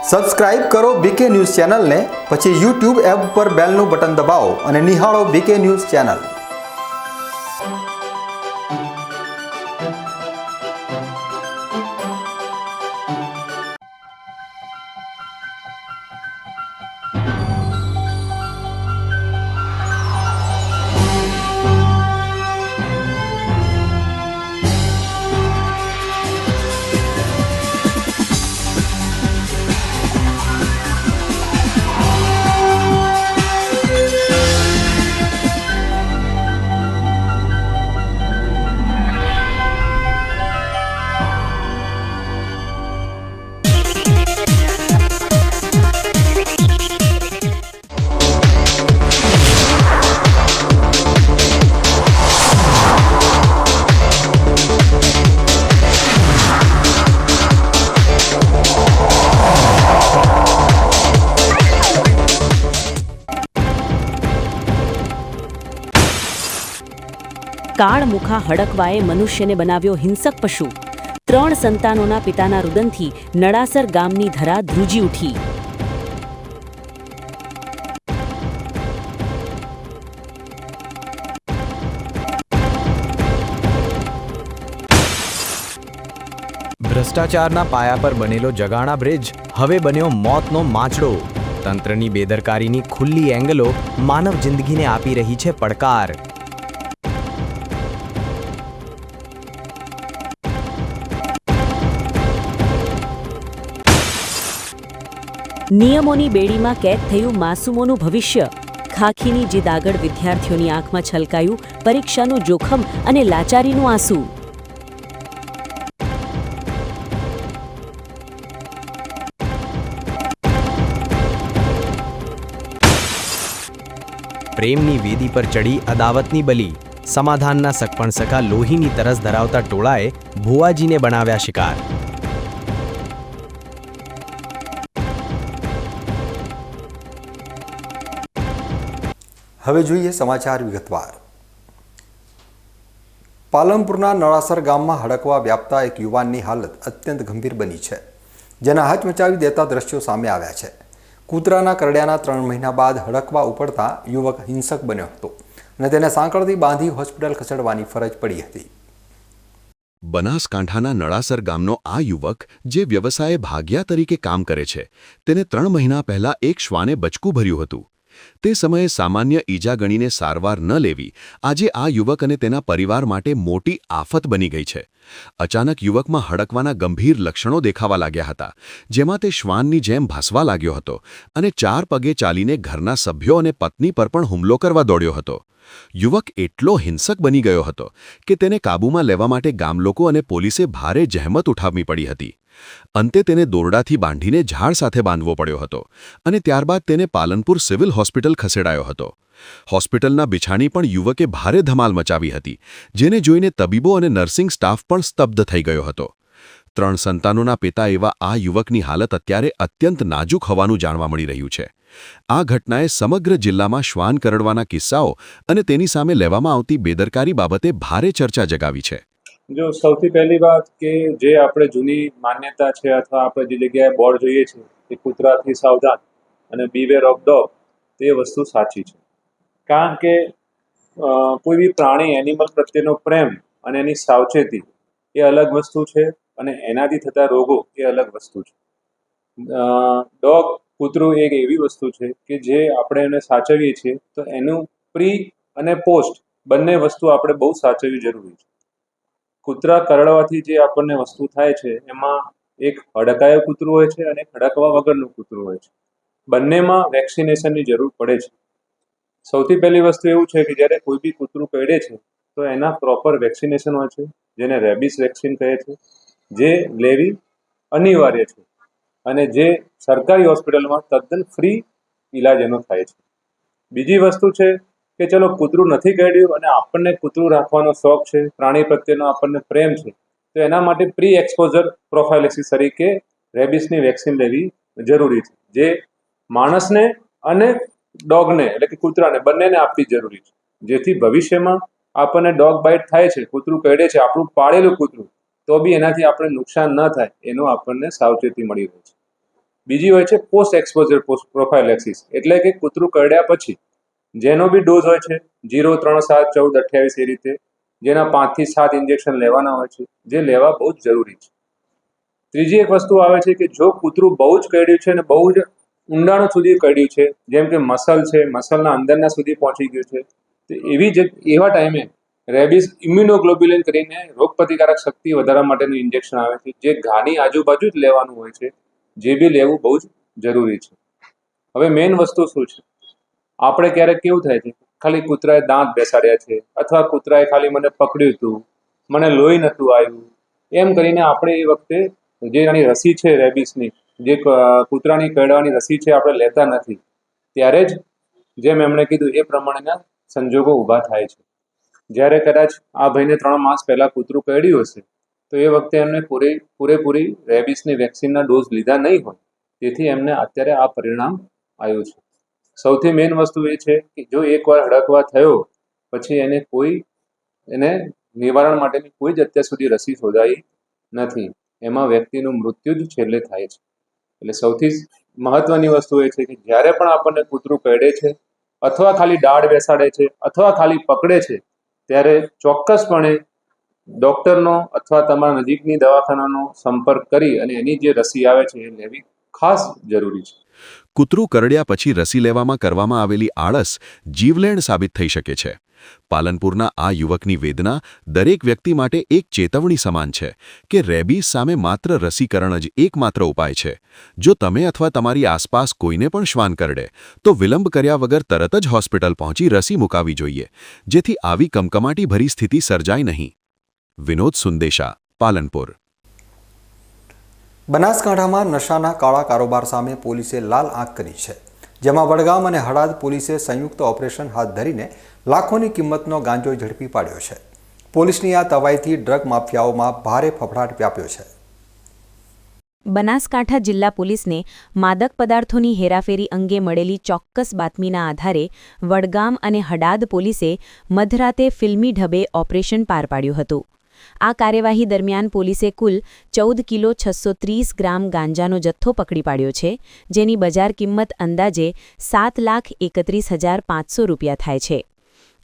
Subscribe કરો બીકે news ચેનલને, પછી યુટ્યુબ એપ પર બેલનું બટન દબાવો અને નિહાળો બીકે ન્યૂઝ ચેનલ। કાળમુખા હડકવાએ મનુષ્યને બનાવ્યો હિંસક પશુ। 3 સંતાનોના પિતાના રુદનથી નળાસર ગામની ધરા ધ્રુજી ઉઠી। ભ્રષ્ટાચારના પાયા પર બનેલો જગાણા બ્રિજ હવે બન્યો મોતનો માંચડો। તંત્રની બેદરકારીની ખુલ્લી એંગલો માનવ જિંદગીને આપી રહી છે પડકાર। નિયમોની બેડીમાં કેદ થયું માસૂમોનું ભવિષ્ય। ખાખીની જીદ આગળ વિદ્યાર્થીઓની આંખમાં છલકાયું પરીક્ષાનું જોખમ અને લાચારીનું આંસુ। પ્રેમની વેદી પર ચડી અદાવતની બલી। સમાધાનના સગપણ સખા લોહીની તરસ ધરાવતા ટોળાએ ભુવાજીને બનાવ્યા શિકાર। હવે જોઈએ સમાચાર વિગતવાર। પાલનપુરના નળાસર ગામમાં હડકવા વ્યાપતા એક યુવાનની હાલત અત્યંત ગંભીર બની છે, જેના હચમચાવી દેતા દ્રશ્યો સામે આવ્યા છે। કૂતરાના કરડ્યાના 3 મહિના બાદ હડકવા ઉપડતા યુવક હિંસક બન્યો હતો અને તેને સાંકળથી બાંધી હોસ્પિટલ ખસેડવાની ફરજ પડી હતી। બનાસકાંઠાના નળાસર ગામનો આ યુવક જે વ્યવસાયે ભાગ્યા તરીકે કામ કરે છે, તેને 3 મહિના પહેલા એક શ્વાને બચકું ભર્યું હતું। તે સમયે સામાન્ય ઈજા ગણીને સારવાર ન લેવી આજે આ યુવક અને તેના પરિવાર માટે મોટી આફત બની ગઈ છે। અચાનક યુવકમાં હડકવાના ગંભીર લક્ષણો દેખાવા લાગ્યા હતા, જેમાં તે શ્વાનની જેમ ભાસવા લાગ્યો હતો અને 4 પગે ચાલીને ઘરના સભ્યો અને પત્ની પર પણ હુમલો કરવા દોડ્યો હતો। યુવક એટલો હિંસક બની ગયો હતો કે તેને કાબૂમાં લેવા માટે ગામલોકો અને પોલીસે ભારે જહેમત ઉઠાવવી પડી હતી। અંતે તેને દોરડાથી બાંધીને ઝાડ સાથે બાંધવો પડ્યો હતો અને ત્યારબાદ તેને પાલનપુર સિવિલ હોસ્પિટલ ખસેડાયો હતો। હોસ્પિટલના બિછાણી પણ યુવકે ભારે ધમાલ મચાવી હતી, જેને જોઈને તબીબો અને નર્સિંગ સ્ટાફ પણ સ્તબ્ધ થઈ ગયો હતો। 3 સંતાનોના પિતા એવા આ યુવકની હાલત અત્યારે અત્યંત નાજુક હોવાનું જાણવા મળી રહ્યું છે। આ ઘટનાએ સમગ્ર જિલ્લામાં શ્વાન કરડવાના કિસ્સાઓ અને તેની સામે લેવામાં આવતી બેદરકારી બાબતે ભારે ચર્ચા જગાવી છે। જો સૌથી પહેલી વાત કે જે આપણે જૂની માન્યતા છે અથવા આપણે જે જગ્યાએ બોર્ડ જોઈએ છે કે કૂતરાથી સાવધાન અને બીવેર ઓફ ડોગ, તે વસ્તુ સાચી છે। કારણ કે કોઈ બી પ્રાણી એનિમલ પ્રત્યેનો પ્રેમ અને એની સાવચેતી એ અલગ વસ્તુ છે અને એનાથી થતા રોગો એ અલગ વસ્તુ છે। ડોગ કૂતરું એક એવી વસ્તુ છે કે જે આપણે એને સાચવીએ છીએ તો એનું પ્રી અને પોસ્ટ બંને વસ્તુ આપણે બહુ સાચવવી જરૂરી છે। કૂતરા કરડવાથી જે આપણને વસ્તુ થાય છે એમાં એક હડકાયું કૂતરું હોય છે અને એક હડકવા વગરનું કૂતરું હોય છે। બંનેમાં વેક્સિનેશનની જરૂર પડે છે। સૌથી પહેલી વસ્તુ એવું છે કે જ્યારે કોઈ બી કૂતરું કરડે છે તો એના પ્રોપર વેક્સિનેશન હોય છે, જેને રેબિસ વેક્સિન કહે છે, જે લેવી અનિવાર્ય છે અને જે સરકારી હોસ્પિટલમાં તદ્દન ફ્રી ઇલાજ એનો થાય છે। બીજી વસ્તુ છે કે ચલો કૂતરું નથી કરડ્યું અને આપણને કૂતરું રાખવાનો શોખ છે, પ્રાણી પ્રત્યેનો આપણને પ્રેમ છે, તો એના માટે પ્રી એક્સપોઝર પ્રોફાઇલેક્સિસ તરીકે રેબિસની વેક્સિન લેવી જરૂરી છે, જે માણસને અને ડોગને એટલે કે કૂતરાને બંનેને આપવી જરૂરી છે, જેથી ભવિષ્યમાં આપણને ડોગ બાઇટ થાય છે, કૂતરું કરડે છે, આપણું પાળેલું કૂતરું, તો બી એનાથી આપણે નુકસાન ન થાય એનો આપણને સાવચેતી મળી રહે છે। બીજી હોય છે પોસ્ટ એક્સપોઝર પ્રોફાઇલેક્સિસ, એટલે કે કૂતરું કરડ્યા પછી જેનો બી ડોઝ હોય છે 0, 3, 7, 14, 28 એ રીતે, જેના 5 થી 7 ઇન્જેક્શન લેવાના હોય છે, જે લેવા બહુ જ જરૂરી છે. ત્રીજી એક વસ્તુ આવે છે કે જો કૂતરું બહુ જ કરડ્યું છે અને બહુ જ ઊંડાણ સુધી કરડ્યું છે, જેમ કે મસલ છે, મસલના અંદરના સુધી પહોંચી ગયું છે, તો એવા ટાઈમે રેબિસ ઇમ્યુનોગ્લોબ્યુલિન કરીને રોગપ્રતિકારક શક્તિ વધારવા માટેનું ઇન્જેક્શન આવે છે, જે ઘાની આજુબાજુ જ લેવાનું હોય છે, જે બી લેવું બહુ જ જરૂરી છે. હવે મેઇન વસ્તુ શું છે, આપણે ક્યારેક કેવું થાય છે, ખાલી કૂતરાએ દાંત બેસાડ્યા છે અથવા કૂતરાએ ખાલી મને પકડ્યું હતું, મને લોહી નહોતું આવ્યું, એમ કરીને આપણે એ વખતે જે આની રસી છે રેબિસની, જે કૂતરાની કરડવાની રસી છે, આપણે લેતા નથી. ત્યારે જ જેમ એમણે કીધું એ પ્રમાણેના સંજોગો ઊભા થાય છે. જ્યારે કદાચ આ ભાઈને 3 માસ પહેલાં કૂતરું કરડ્યું હશે તો એ વખતે એમને પૂરેપૂરી રેબિસની વેક્સિનના ડોઝ લીધા નહીં હોય, તેથી એમને અત્યારે આ પરિણામ આવ્યું છે. સૌથી મેઇન વસ્તુ એ છે કે જો એકવાર હડકવા થયો પછી એને નિવારણ માટેની કોઈ જ અત્યાર સુધી રસી શોધાઈ નથી. એમાં વ્યક્તિનું મૃત્યુ જ છેલ્લે થાય છે. એટલે સૌથી મહત્વની વસ્તુ એ છે કે જ્યારે પણ આપણને કૂતરું કરડે છે અથવા ખાલી દાઢ બેસાડે છે અથવા ખાલી પકડે છે, ત્યારે ચોક્કસપણે ડૉક્ટરનો અથવા તમારા નજીકની દવાખાનાનો સંપર્ક કરી અને એની જે રસી આવે છે એ લેવી ખાસ જરૂરી છે. કૂતરું કરડ્યા પછી રસી લેવામાં કરવામાં આવેલી આળસ જીવલેણ સાબિત થઈ શકે છે. પાલનપુરના આ યુવકની વેદના દરેક વ્યક્તિ માટે એક ચેતવણી સમાન છે કે રેબીઝ સામે માત્ર રસીકરણ જ એકમાત્ર ઉપાય છે. જો તમે અથવા તમારી આસપાસ કોઈને પણ શ્વાન કરડે તો વિલંબ કર્યા વગર તરત જ હોસ્પિટલ પહોંચી રસી મુકાવી જોઈએ, જેથી આવી કમકમાટી ભરી સ્થિતિ સર્જાય નહીં. વિનોદ સુંદેશા, પાલનપુર. બનાસકાંઠામાં નશાના કાળા કારોબાર સામે પોલીસે લાલ આંખ કરી છે, જેમાં વડગામ અને હળાદ પોલીસે સંયુક્ત ઓપરેશન હાથ ધરીને લાખોની કિંમતનો ગાંજો ઝડપી પાડ્યો છે. પોલીસની આ તવાઈથી ડ્રગ માફિયાઓમાં ભારે ફફડાટ વ્યાપ્યો છે. બનાસકાંઠા જિલ્લા પોલીસને માદક પદાર્થોની હેરાફેરી અંગે મળેલી ચોક્કસ બાતમીના આધારે વડગામ અને હડાદ પોલીસે મધરાતે ફિલ્મી ઢબે ઓપરેશન પાર પાડ્યું હતું. આ કાર્યવાહી દરમિયાન પોલીસે કુલ 14 કિલો 630 ગ્રામ ગાંજાનો જથ્થો પકડી પાડ્યો છે, જેની બજાર કિંમત અંદાજે 7,31,500 રૂપિયા થાય છે.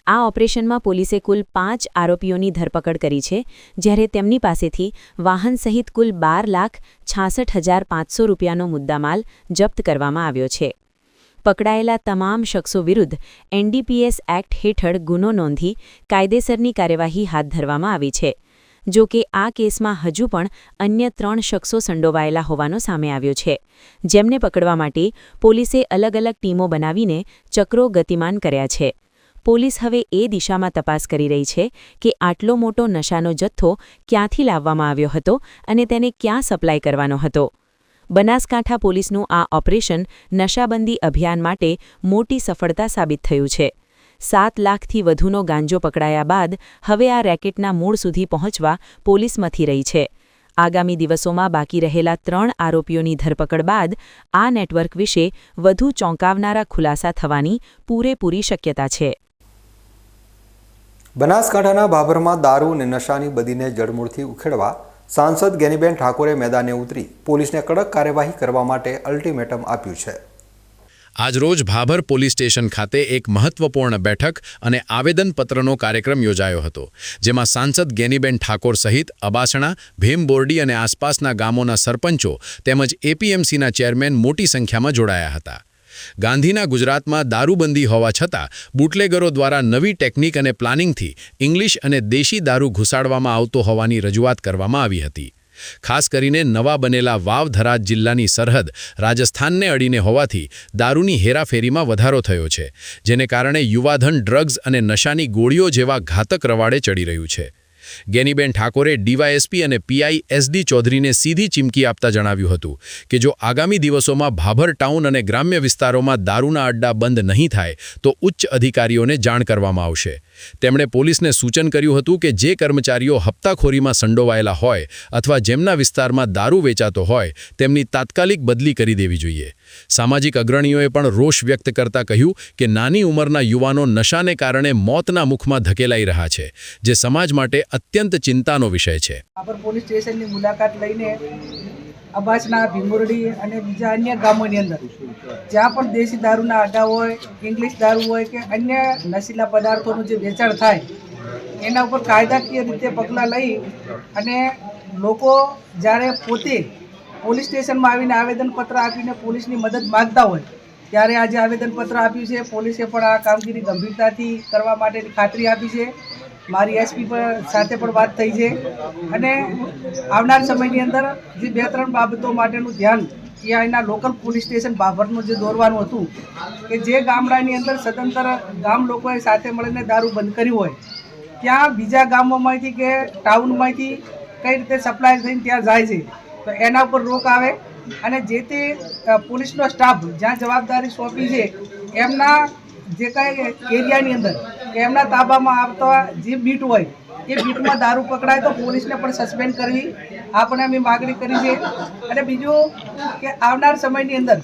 આ ઓપરેશનમાં પોલીસે કુલ 5 આરોપીઓની ધરપકડ કરી છે, જ્યારે તેમની પાસેથી વાહન સહિત કુલ 12,66,500 રૂપિયાનો મુદ્દામાલ જપ્ત કરવામાં આવ્યો છે. પકડાયેલા તમામ શખ્સો વિરુદ્ધ NDPS એક્ટ હેઠળ ગુનો નોંધી કાયદેસરની કાર્યવાહી હાથ ધરવામાં આવી છે. જો કે આ કેસમાં હજુ પણ અન્ય 3 શખ્સો સંડોવાયેલા હોવાનો સામે આવ્યો છે, જેમને પકડવા માટે પોલીસે અલગ અલગ ટીમો બનાવીને ચક્રો ગતિમાન કર્યા છે. પોલીસ હવે એ દિશામાં તપાસ કરી રહી છે કે આટલો મોટો નશાનો જથ્થો ક્યાંથી લાવવામાં આવ્યો હતો અને તેને ક્યાં સપ્લાય કરવાનો હતો. બનાસકાંઠા પોલીસનું આ ઓપરેશન નશાબંધી અભિયાન માટે મોટી સફળતા સાબિત થયું છે. 7 લાખથી વધુનો ગાંજો પકડાયા બાદ હવે આ રેકેટના મૂળ સુધી પહોંચવા પોલીસ મથી રહી છે. આગામી દિવસોમાં બાકી રહેલા 3 આરોપીઓની ધરપકડ બાદ આ નેટવર્ક વિશે વધુ ચોંકાવનારા ખુલાસા થવાની પૂરેપૂરી શક્યતા છે. બનાસકાંઠાના ભાભરમાં દારૂ અને નશાની બદીને જડમૂળથી ઉખેડવા સાંસદ ગેનીબેન ઠાકોરે મેદાને ઉતરી પોલીસને કડક કાર્યવાહી કરવા માટે અલ્ટિમેટમ આપ્યું છે. આજરોજ ભાભર પોલીસ સ્ટેશન ખાતે એક મહત્વપૂર્ણ બેઠક અને આવેદનપત્રનો કાર્યક્રમ યોજાયો હતો, જેમાં સાંસદ ગેનીબેન ઠાકોર સહિત અબાસણા, ભીમબોરડી અને આસપાસના ગામોના સરપંચો તેમજ APMCના ચેરમેન મોટી સંખ્યામાં જોડાયા હતા. ગાંધીના ગુજરાતમાં દારૂબંધી હોવા છતાં બુટલેગરો દ્વારા નવી ટેકનિક અને પ્લાનિંગથી ઇંગ્લિશ અને દેશી દારૂ ઘુસાડવામાં આવતો હોવાની રજૂઆત કરવામાં આવી હતી. ખાસ કરીને નવા બનેલા વાવ-થરાદ જિલ્લાની સરહદ રાજસ્થાનને અડીને હોવાથી દારૂની હેરાફેરીમાં વધારો થયો છે, જેને કારણે યુવાધન ડ્રગ્સ અને નશાની ગોળીઓ જેવા ઘાતક રવાડે ચડી રહ્યું છે. ગેનીબેન ઠાકોરે DYSP અને PI SD ચૌધરીને સીધી ચીમકી આપતા જણાવ્યું હતું કે જો આગામી દિવસોમાં ભાભર ટાઉન અને ગ્રામ્ય વિસ્તારોમાં દારૂના અડ્ડા બંધ નહીં થાય તો ઉચ્ચ અધિકારીઓને જાણ કરવામાં આવશે. તેમણે પોલીસને સૂચન કર્યું હતું કે જે કર્મચારીઓ હપ્તાખોરીમાં સંડોવાયેલા હોય અથવા જેમના વિસ્તારમાં દારૂ વેચાતો હોય તેમની તાત્કાલિક બદલી કરી દેવી જોઈએ. સામાજિક અગ્રણીઓએ પણ રોષ વ્યક્ત કરતા કહ્યું કે નાની ઉંમરના યુવાનો નશાને કારણે મોતના મુખમાં ધકેલાઈ રહ્યા છે, જે સમાજ માટે અત્યંત ચિંતાનો વિષય છે. ભાભર પોલીસ સ્ટેશનની મુલાકાત લઈને અબાસના, ભીમોરડી અને બીજા અન્ય ગામોની અંદર જ્યાં પણ દેશી દારૂના અડ્ડા હોય, ઇંગ્લિશ દારૂ હોય કે અન્ય નશીલા પદાર્થોનું જે વેચાણ થાય એના ઉપર કાયદાકીય રીતે પગલાં લઈ અને લોકો જ્યારે પોતે પોલીસ સ્ટેશનમાં આવીને આવેદનપત્ર આપીને પોલીસની મદદ માગતા હોય ત્યારે આજે આવેદનપત્ર આપ્યું છે. પોલીસે પણ આ કામગીરી ગંભીરતાથી કરવા માટેની ખાતરી આપી છે. મારી એસપી સાથે પણ વાત થઈ છે અને આવનાર સમયની અંદર જે 2-3 બાબતો માટેનું ધ્યાન એ અહીંના લોકલ પોલીસ સ્ટેશન બાભરનું જે દોરવાનું હતું કે જે ગામડાની અંદર સદંતર ગામ લોકોએ સાથે મળીને દારૂ બંધ કર્યું હોય ત્યાં બીજા ગામોમાંથી કે ટાઉનમાંથી કઈ રીતે સપ્લાય થઈને ત્યાં જાય છે તો એના ઉપર રોક આવે અને જે તે પોલીસનો સ્ટાફ જ્યાં જવાબદારી સોંપી છે એમના જે કાંઈ એરિયાની અંદર કે એમના તાબામાં આવતા જે બીટ હોય એ બીટમાં દારૂ પકડાય તો પોલીસને પણ સસ્પેન્ડ કરવી આ પણ અમે માગણી કરી છે. અને બીજું કે આવનાર સમયની અંદર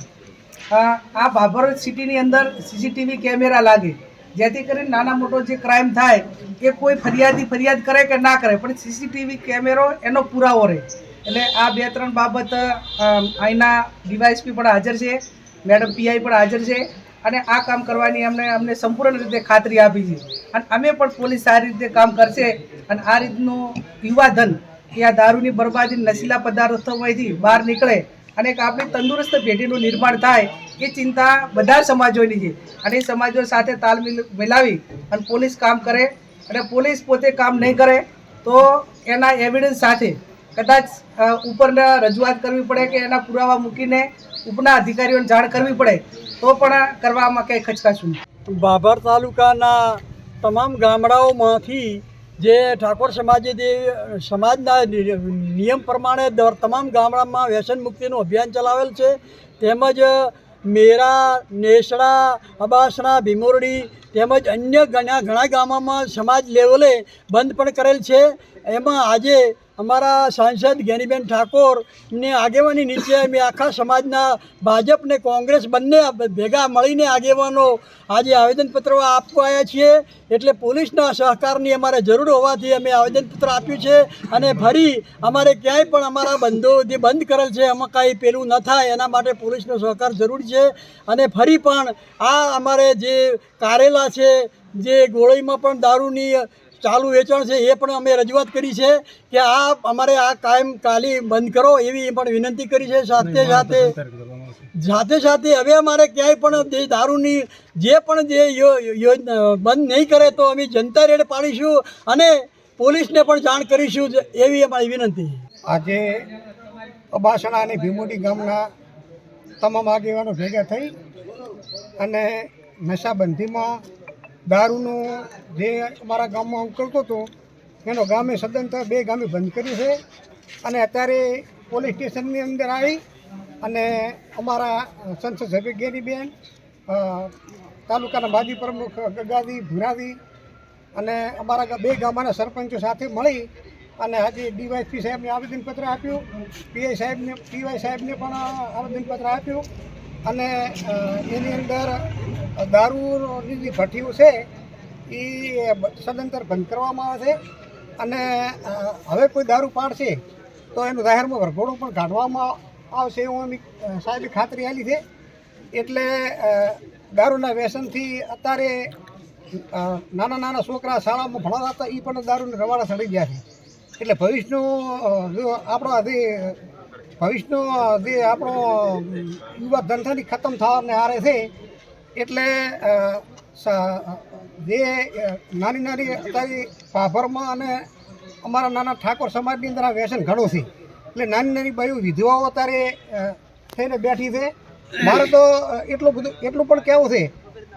આ ભાભર સિટીની અંદર સીસીટીવી કેમેરા લાગે જેથી કરીને નાના મોટો જે ક્રાઇમ થાય એ કોઈ ફરિયાદ કરે કે ના કરે પણ સીસીટીવી કેમેરો એનો પુરાવો રહે. એટલે આ 2-3 બાબત અહીંના ડીવાયએસપી પણ હાજર છે, મેડમ પીઆઈ પણ હાજર છે અને આ કામ કરવાની અમને સંપૂર્ણ રીતે ખાતરી આપી છે અને અમે પણ પોલીસ સારી રીતે કામ કરશે અને આ રીતનું યુવાધન કે આ દારૂની બરબાદી નશીલા પદાર્થોમાંથી બહાર નીકળે અને એક આપણી તંદુરસ્ત પેઢીનું નિર્માણ થાય એ ચિંતા બધા સમાજોની છે અને એ સમાજો સાથે તાલમેલ મિલાવી અને પોલીસ કામ કરે અને પોલીસ પોતે કામ નહીં કરે તો એના એવિડન્સ સાથે કદાચ ઉપરના રજૂઆત કરવી પડે કે એના પુરાવા મૂકીને ઉપરના અધિકારીઓને જાણ કરવી પડે તો પણ કરવામાં કંઈ ખચકાશું નહીં. ભાભર તાલુકાના તમામ ગામડાઓમાંથી જે ઠાકોર સમાજે જે સમાજના નિયમ પ્રમાણે તમામ ગામડામાં વ્યસન મુક્તિનું અભિયાન ચલાવેલ છે તેમજ મેરા, નેસડા, અબાસણા, ભીમોરડી તેમજ અન્ય ઘણા ગામોમાં સમાજ લેવલે બંધ પણ કરેલ છે. એમાં આજે અમારા સાંસદ જ્ઞાનીબેન ઠાકોરની આગેવાની નીચે અમે આખા સમાજના ભાજપ ને કોંગ્રેસ બંને ભેગા મળીને આગેવાનો આજે આવેદનપત્રો આપવા આવ્યા છીએ. એટલે પોલીસના સહકારની અમારે જરૂર હોવાથી અમે આવેદનપત્ર આપ્યું છે અને ફરી અમારે ક્યાંય પણ અમારા બંધો જે બંધ કરેલ છે એમાં કાંઈ પેલું ન થાય એના માટે પોલીસનો સહકાર જરૂરી છે. અને ફરી પણ આ અમારે જે કારેલા છે જે ગોળીમાં પણ દારૂની ચાલુ વેચાણ છે એ પણ અમે રજૂઆત કરી છે કે આ અમારે આ કાયમ કાલી બંધ કરો એવી પણ વિનંતી કરી છે. સાથે હવે અમારે ક્યાંય પણ જે દારૂની જે પણ જે બંધ નહીં કરે તો અમે જનતા રેડ પાડીશું અને પોલીસને પણ જાણ કરીશું એવી અમારી વિનંતી. આજે અબાસણા અને ભીમોડી ગામના તમામ આગેવાનો ભેગા થઈ અને નશાબંધીમાં દારૂનું જે અમારા ગામમાં ઉકળતો હતો એનો ગામે સદંતર 2 ગામે બંધ કર્યું છે અને અત્યારે પોલીસ સ્ટેશનની અંદર આવી અને અમારા સંસદ સભ્ય જ્ઞાનીબેન, તાલુકાના માજી પ્રમુખ ગગાદી, ભુરાદી અને અમારા 2 ગામના સરપંચો સાથે મળી અને આજે ડીવાયએસપી સાહેબને આવેદનપત્ર આપ્યું, પીઆઈ સાહેબને પણ આવેદનપત્ર આપ્યું અને એની અંદર દારૂની જે ભઠ્ઠીઓ છે એ સદંતર બંધ કરવામાં આવે છે અને હવે કોઈ દારૂ પાડશે તો એનું જાહેરમાં વરઘોડો પણ કાઢવામાં આવશે એવું અમે સાહેબે ખાતરી આપી છે. એટલે દારૂના વ્યસનથી અત્યારે નાના છોકરા શાળામાં ભણતા હતા એ પણ દારૂને રવાડા ચડી ગયા છે. એટલે ભવિષ્યનો જે આપણો યુવા ધંધાની ખતમ થવાને હારે છે. એટલે જે નાની અત્યારે ભાભરમાં અને અમારા નાના ઠાકોર સમાજની અંદર આ વ્યસન ઘણું છે. એટલે નાની બાયું વિધવાઓ અત્યારે થઈને બેઠી છે. મારે તો એટલું પણ કહેવું છે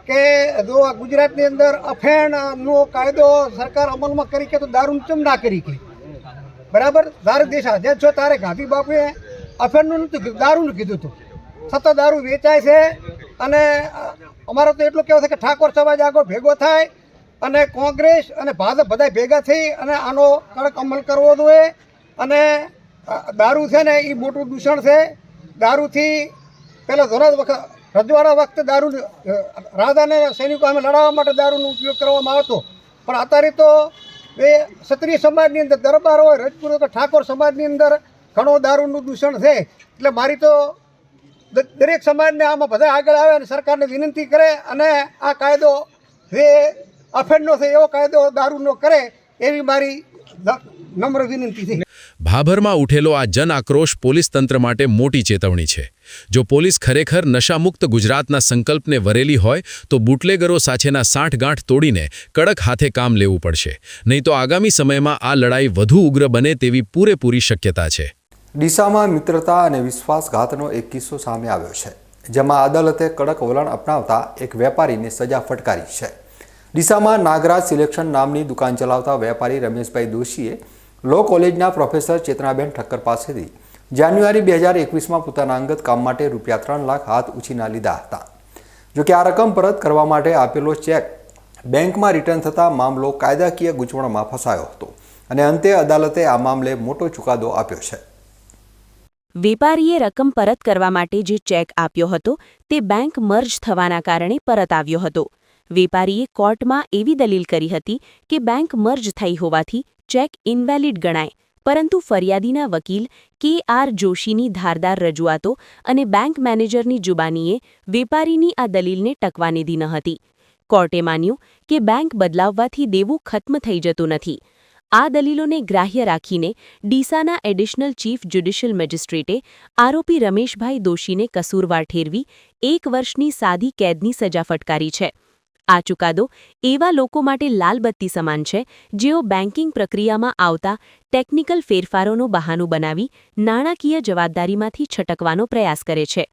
કે જો આ ગુજરાતની અંદર અફેણનો કાયદો સરકાર અમલમાં કરી કે તો દારૂનું ચમ ના કરી કે બરાબર. તારે દેશ આઝાદ છો તારે ગાંધી બાપુએ અફેણનું નહોતું કીધું, દારૂનું કીધું હતું. છતાં દારૂ વેચાય છે અને અમારો તો એટલું કહેવું છે કે ઠાકોર સમાજ આગળ ભેગો થાય અને કોંગ્રેસ અને ભાજપ બધા ભેગા થઈ અને આનો કડક અમલ કરવો જોઈએ. અને દારૂ છે ને એ મોટું દૂષણ છે. દારૂથી પહેલાં ઘણા વખત રજવાડા વખતે દારૂ રાજાને સૈનિકો અમે લડાવવા માટે દારૂનો ઉપયોગ કરવામાં આવતો, પણ અત્યારે તો એ ક્ષત્રિય સમાજની અંદર દરબાર હોય, રજપૂત હોય, ઠાકોર સમાજની અંદર ઘણો દારૂનું દૂષણ છે. એટલે મારી તો દરેક સમાજને આમાં બધા આગળ આવે અને સરકારને વિનંતી કરે અને આ કાયદો જે અફેન્ડનો છે એવો કાયદો દારૂનો કરે એવી મારી નમ્ર વિનંતી છે. ભાભરમાં ઉઠેલો આ જન આક્રોશ પોલીસ તંત્ર માટે મોટી ચેતવણી છે. જો પોલીસ ખરેખર નશામુક્ત ગુજરાતના સંકલ્પને વરેલી હોય તો બુટલેગરો સાથેના સાંઠગાંઠ તોડીને કડક હાથે કામ લેવું પડશે. નહીં તો આગામી સમયમાં આ લડાઈ વધુ ઉગ્ર બને તેવી પૂરેપૂરી શક્યતા છે. ડીસામાં મિત્રતા અને વિશ્વાસઘાતનો એક કિસ્સો સામે આવ્યો છે, જેમાં અદાલતે કડક વલણ અપનાવતા એક વેપારીને સજા ફટકારી છે. ડીસામાં નાગરાજ સિલેક્શન નામની દુકાન ચલાવતા વેપારી રમેશભાઈ દોશીએ લો કોલેજના પ્રોફેસર ચેતનાબેન ઠક્કર પાસેથી જાન્યુઆરી 2021માં પોતાના અંગત કામ માટે ₹3 લાખ હાથ ઉછીના લીધા હતા. જોકે આ રકમ પરત કરવા માટે આપેલો ચેક બેંકમાં રિટર્ન થતાં મામલો કાયદાકીય ગૂંચવણમાં ફસાયો હતો અને અંતે અદાલતે આ મામલે મોટો ચુકાદો આપ્યો છે. વેપારીએ રકમ પરત કરવા માટે જે ચેક આપ્યો હતો તે બેંક મર્જ થવાના કારણે પરત આવ્યો હતો. વેપારીએ કોર્ટમાં એવી દલીલ કરી હતી કે બેંક મર્જ થઈ હોવાથી ચેક ઇનવેલિડ ગણાય, પરંતુ ફરિયાદીના વકીલ કે.આર. જોશીની ધારદાર રજૂઆતો અને બેંક મેનેજરની જુબાનીએ વેપારીની આ દલીલને ટકવાનીધી ન હતી. કોર્ટે માન્યું કે બેંક બદલાવવાથી દેવું ખત્મ થઈ જતું નથી. આ દલીલોને ગ્રાહ્ય રાખીને ડીસાના એડિશનલ ચીફ જ્યુડિશિયલ મેજિસ્ટ્રેટે આરોપી રમેશભાઈ દોશીને કસૂરવાર ઠેરવી 1 વર્ષની સાદી કેદની સજા ફટકારી છે. આ ચુકાદો એવા લોકો માટે લાલબત્તી સમાન છે જેઓ બેન્કિંગ પ્રક્રિયામાં આવતા ટેકનિકલ ફેરફારોનું બહાનું બનાવી નાણાકીય જવાબદારીમાંથી છટકવાનો પ્રયાસ કરે છે.